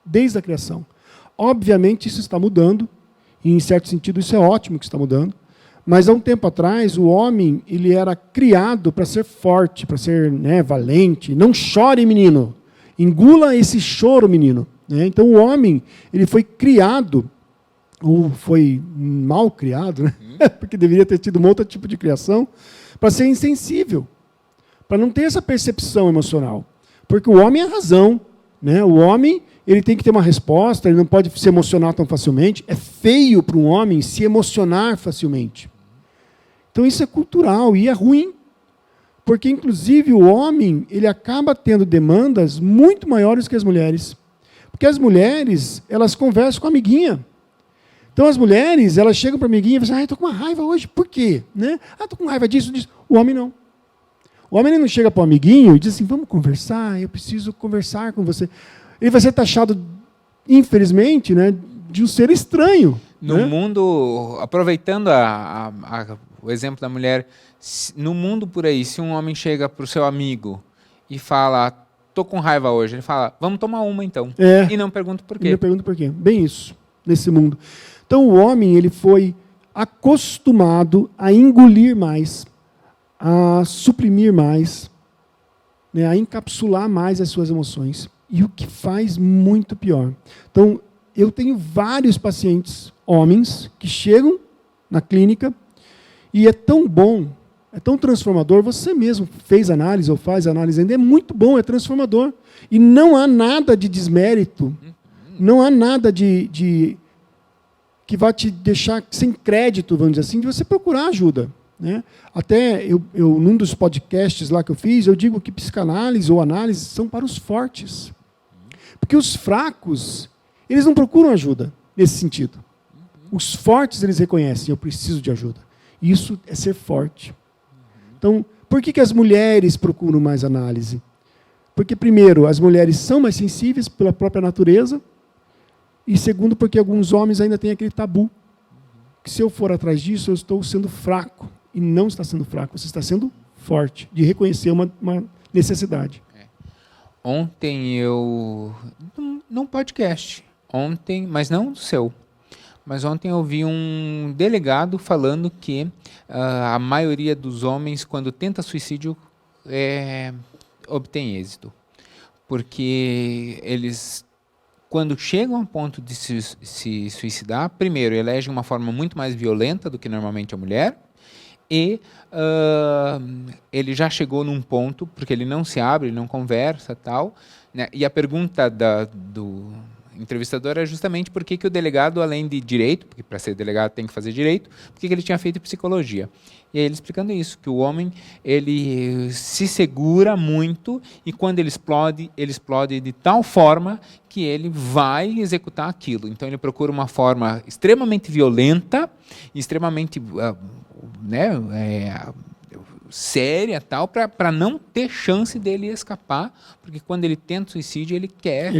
desde a criação. Obviamente, isso está mudando, e em certo sentido isso é ótimo que está mudando, mas há um tempo atrás, o homem ele era criado para ser forte, para ser, né, valente. Não chore, menino. Engula esse choro, menino. Né? Então, o homem ele foi criado, ou foi mal criado, né? Porque deveria ter tido um outro tipo de criação, para ser insensível, para não ter essa percepção emocional. Porque o homem é a razão. Né? O homem ele tem que ter uma resposta, ele não pode se emocionar tão facilmente. É feio para um homem se emocionar facilmente. Então isso é cultural e é ruim, porque inclusive o homem ele acaba tendo demandas muito maiores que as mulheres. Porque as mulheres, elas conversam com a amiguinha. Então as mulheres, elas chegam para a amiguinha e falam assim, estou com uma raiva hoje, por quê? Né? Estou com raiva disso. O homem não. O homem não chega para o amiguinho e diz assim, vamos conversar, eu preciso conversar com você. Ele vai ser taxado, infelizmente, né, de um ser estranho. No mundo, aproveitando o exemplo da mulher, no mundo por aí, se um homem chega para o seu amigo e fala, estou com raiva hoje, ele fala, vamos tomar uma então. E não pergunta por quê. E não pergunta por quê. Bem isso, nesse mundo. Então o homem ele foi acostumado a engolir mais, a suprimir mais, né, a encapsular mais as suas emoções. E o que faz muito pior. Então, eu tenho vários pacientes, homens, que chegam na clínica e é tão bom, é tão transformador, você mesmo fez análise ou faz análise ainda, é muito bom, é transformador. E não há nada de desmérito, não há nada que vai te deixar sem crédito, vamos dizer assim, de você procurar ajuda. Né? Até num dos podcasts lá que eu fiz, eu digo que psicanálise ou análise são para os fortes. Porque os fracos, eles não procuram ajuda nesse sentido. Os fortes, eles reconhecem, eu preciso de ajuda. Isso é ser forte. Então, por que as mulheres procuram mais análise? Porque, primeiro, as mulheres são mais sensíveis pela própria natureza, e segundo, porque alguns homens ainda têm aquele tabu. que se eu for atrás disso, eu estou sendo fraco. E não está sendo fraco, você está sendo forte, de reconhecer uma necessidade. Ontem num podcast, mas não do seu, mas ontem eu vi um delegado falando que a maioria dos homens, quando tenta suicídio, obtém êxito. Porque eles, quando chegam ao ponto de se suicidar, primeiro, elegem uma forma muito mais violenta do que normalmente a mulher, e ele já chegou num ponto, porque ele não se abre, ele não conversa, tal, né? E a pergunta do entrevistador é justamente por que o delegado, além de direito, porque para ser delegado tem que fazer direito, por que ele tinha feito psicologia. E aí ele explicando isso, que o homem ele se segura muito e quando ele explode de tal forma que ele vai executar aquilo. Então ele procura uma forma extremamente violenta, extremamente séria, tal, para não ter chance dele escapar, porque quando ele tenta suicídio, ele quer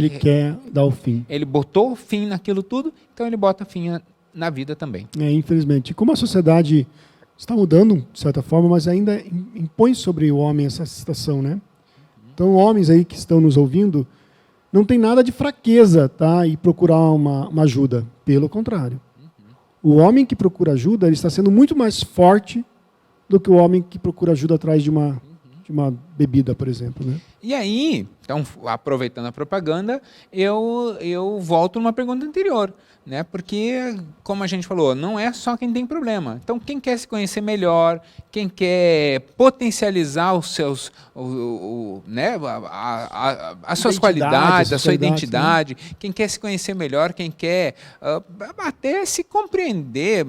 dar o fim. Ele botou o fim naquilo tudo, então ele bota fim na vida também. Infelizmente. Como a sociedade está mudando, de certa forma, mas ainda impõe sobre o homem essa situação, né? Então, homens aí que estão nos ouvindo, não tem nada de fraqueza, tá? E procurar uma ajuda. Pelo contrário. O homem que procura ajuda, ele está sendo muito mais forte do que o homem que procura ajuda atrás de uma bebida, por exemplo, né? E aí, então, aproveitando a propaganda, eu volto numa pergunta anterior, né? Porque, como a gente falou, não é só quem tem problema. Então, quem quer se conhecer melhor, quem quer potencializar os seus, as suas qualidades, a sua identidade, né? Quem quer se conhecer melhor, quem quer até se compreender,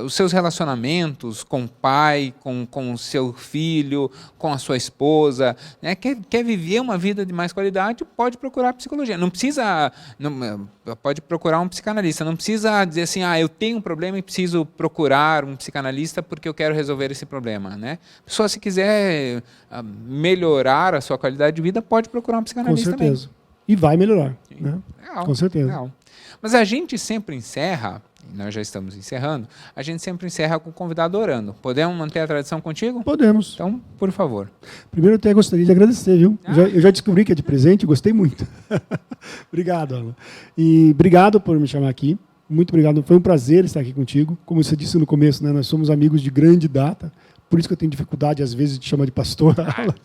os seus relacionamentos com o pai, com o seu filho, com a sua esposa, né? Quer viver uma vida de mais qualidade, pode procurar psicologia. Pode procurar um psicanalista. Não precisa dizer assim, eu tenho um problema e preciso procurar um psicanalista porque eu quero resolver esse problema, né? A pessoa, se quiser melhorar a sua qualidade de vida, pode procurar um psicanalista. Com certeza. Também. E vai melhorar. Né? Legal, com certeza. Legal. Mas a gente sempre encerra, nós já estamos encerrando, a gente sempre encerra com o convidado orando. Podemos manter a tradição contigo? Podemos. Então, por favor. Primeiro, eu até gostaria de agradecer, viu? Eu já descobri que é de presente, gostei muito. Obrigado, Alan. E obrigado por me chamar aqui. Muito obrigado. Foi um prazer estar aqui contigo. Como você disse no começo, né, nós somos amigos de grande data. Por isso que eu tenho dificuldade, às vezes, de chamar de pastor.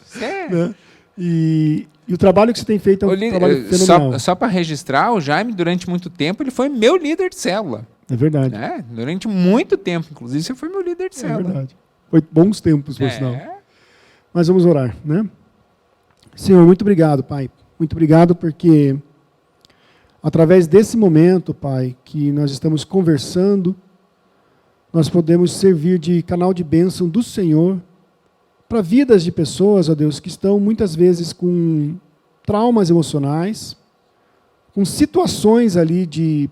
Sério? Né? E o trabalho que você tem feito é um trabalho fenomenal. Só para registrar, o Jaime, durante muito tempo, ele foi meu líder de célula. É verdade. Né? Durante muito tempo, inclusive, você foi meu líder de célula. É verdade. Foi bons tempos, por sinal. Mas vamos orar, né? Senhor, muito obrigado, Pai. Muito obrigado porque, através desse momento, Pai, que nós estamos conversando, nós podemos servir de canal de bênção do Senhor para vidas de pessoas, ó Deus, que estão muitas vezes com traumas emocionais, com situações ali de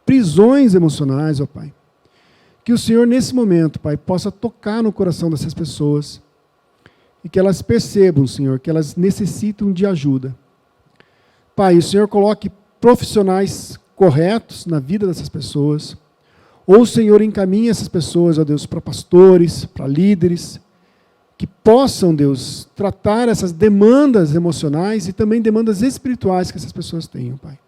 prisões emocionais, ó Pai. Que o Senhor, nesse momento, Pai, possa tocar no coração dessas pessoas e que elas percebam, Senhor, que elas necessitam de ajuda. Pai, o Senhor coloque profissionais corretos na vida dessas pessoas, ou o Senhor encaminhe essas pessoas, ó Deus, para pastores, para líderes, que possam, Deus, tratar essas demandas emocionais e também demandas espirituais que essas pessoas tenham, Pai.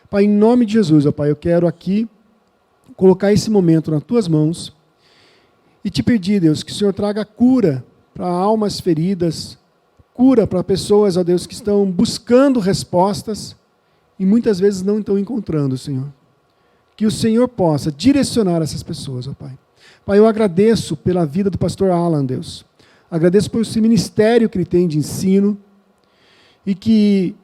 Pai, em nome de Jesus, ó Pai, eu quero aqui colocar esse momento nas Tuas mãos e te pedir, Deus, que o Senhor traga cura para almas feridas, cura para pessoas, ó Deus, que estão buscando respostas e muitas vezes não estão encontrando, Senhor. Que o Senhor possa direcionar essas pessoas, ó Pai. Pai, eu agradeço pela vida do pastor Alan, Deus. Agradeço por esse ministério que ele tem de ensino e que,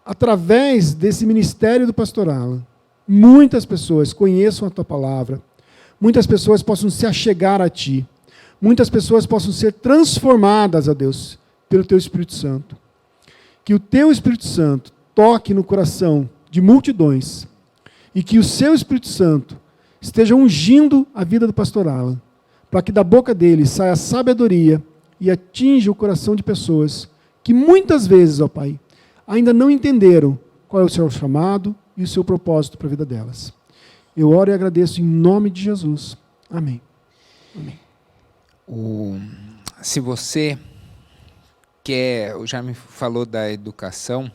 através desse ministério do pastor Alan, muitas pessoas conheçam a Tua palavra, muitas pessoas possam se achegar a Ti, muitas pessoas possam ser transformadas, ó Deus, pelo Teu Espírito Santo. Que o Teu Espírito Santo toque no coração de multidões e que o Seu Espírito Santo esteja ungindo a vida do pastor Alan, para que da boca dele saia sabedoria e atinja o coração de pessoas que muitas vezes, ó Pai, ainda não entenderam qual é o seu chamado e o seu propósito para a vida delas. Eu oro e agradeço em nome de Jesus. Amém. Amém. Se você quer, já me falou da educação,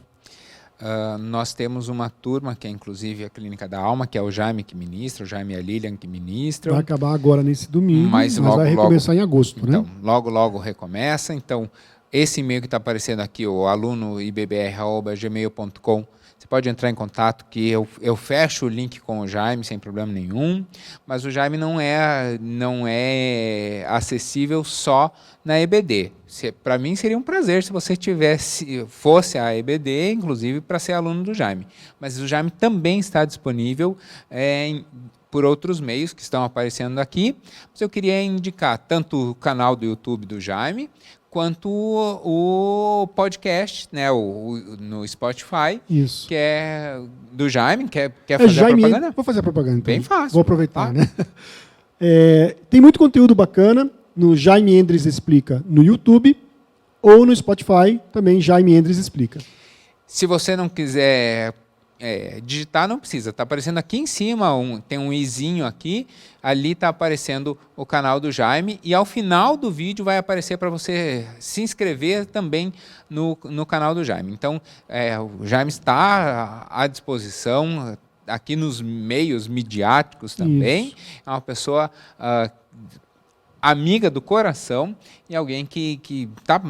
nós temos uma turma, que é inclusive a Clínica da Alma, que é o Jaime que ministra, o Jaime e a Lilian que ministram. Vai acabar agora nesse domingo, mas logo, vai recomeçar em agosto, então, né? Logo recomeça. Então, esse e-mail que está aparecendo aqui, o alunoibbr@gmail.com, você pode entrar em contato que eu fecho o link com o Jaime sem problema nenhum, mas o Jaime não é acessível só na EBD. Para mim seria um prazer se você fosse a EBD, inclusive para ser aluno do Jaime. Mas o Jaime também está disponível por outros meios que estão aparecendo aqui. Mas eu queria indicar tanto o canal do YouTube do Jaime, quanto o podcast, né, no Spotify, Isso. que é do Jaime, quer fazer a propaganda? Vou fazer a propaganda. Então. Bem fácil. Vou aproveitar, tá? né? Tem muito conteúdo bacana no Jaime Endres Explica no YouTube ou no Spotify, também Jaime Endres Explica. Se você não quiser digitar, não precisa. Está aparecendo aqui em cima, tem um izinho aqui, ali está aparecendo o canal do Jaime, e ao final do vídeo vai aparecer para você se inscrever também no canal do Jaime. Então, o Jaime está à disposição aqui nos meios midiáticos também. Isso. É uma pessoa amiga do coração e alguém que está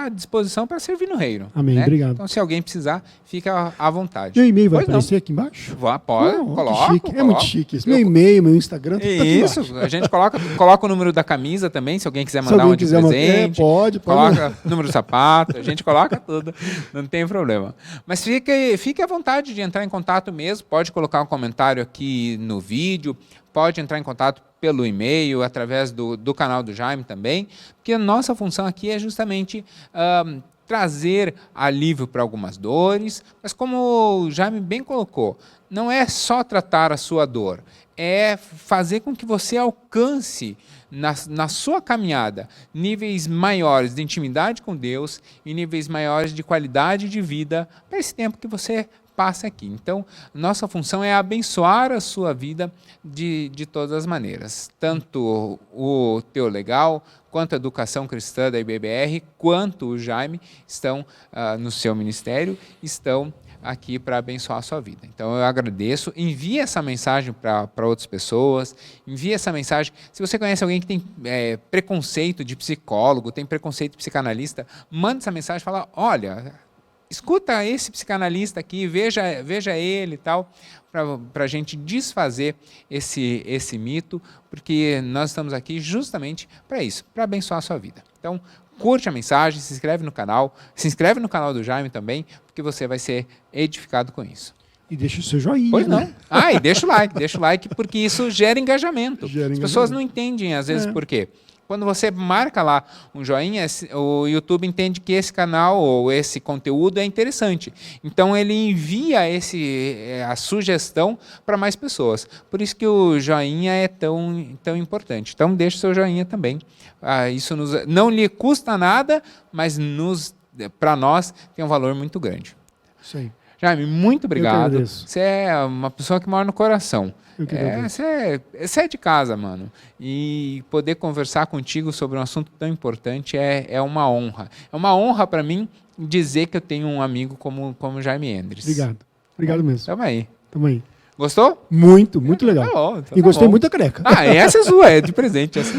à disposição para servir no reino. Amém, né? obrigado. Então, se alguém precisar, fica à vontade. Meu e-mail vai aparecer aqui embaixo? Pode, coloca. É muito chique isso. Meu e-mail, meu Instagram, tudo isso, a gente coloca o número da camisa também, se alguém quiser mandar de presente. Pode. Coloca o número do sapato, a gente coloca tudo, não tem problema. Mas fique à vontade de entrar em contato mesmo, pode colocar um comentário aqui no vídeo, pode entrar em contato pelo e-mail, através do canal do Jaime também, porque a nossa função aqui é justamente trazer alívio para algumas dores, mas como o Jaime bem colocou, não é só tratar a sua dor, é fazer com que você alcance na sua caminhada níveis maiores de intimidade com Deus e níveis maiores de qualidade de vida para esse tempo que você passa aqui. Então, nossa função é abençoar a sua vida de todas as maneiras. Tanto o Teu Legal, quanto a Educação Cristã da IBBR, quanto o Jaime estão no seu ministério, estão aqui para abençoar a sua vida. Então, eu agradeço. Envie essa mensagem para outras pessoas. Envie essa mensagem. Se você conhece alguém que tem preconceito de psicólogo, tem preconceito de psicanalista, manda essa mensagem e fala, olha, escuta esse psicanalista aqui, veja ele e tal, para a gente desfazer esse mito, porque nós estamos aqui justamente para isso, para abençoar a sua vida. Então, curte a mensagem, se inscreve no canal do Jaime também, porque você vai ser edificado com isso. E deixa o seu joinha. Pois não. Né? E deixa o like, porque isso gera engajamento. As pessoas não entendem, às vezes, por quê. Quando você marca lá um joinha, o YouTube entende que esse canal ou esse conteúdo é interessante. Então, ele envia a sugestão para mais pessoas. Por isso que o joinha é tão importante. Então, deixe o seu joinha também. Isso não lhe custa nada, mas para nós tem um valor muito grande. Isso aí. Jaime, muito obrigado. Você é uma pessoa que mora no coração. Você é de casa, mano. E poder conversar contigo sobre um assunto tão importante é uma honra. É uma honra para mim dizer que eu tenho um amigo como Jaime Endres. Obrigado mesmo. Tamo aí. Gostou? Muito legal. Tá bom, e gostei muito da caneca. Essa é sua, é de presente. Essa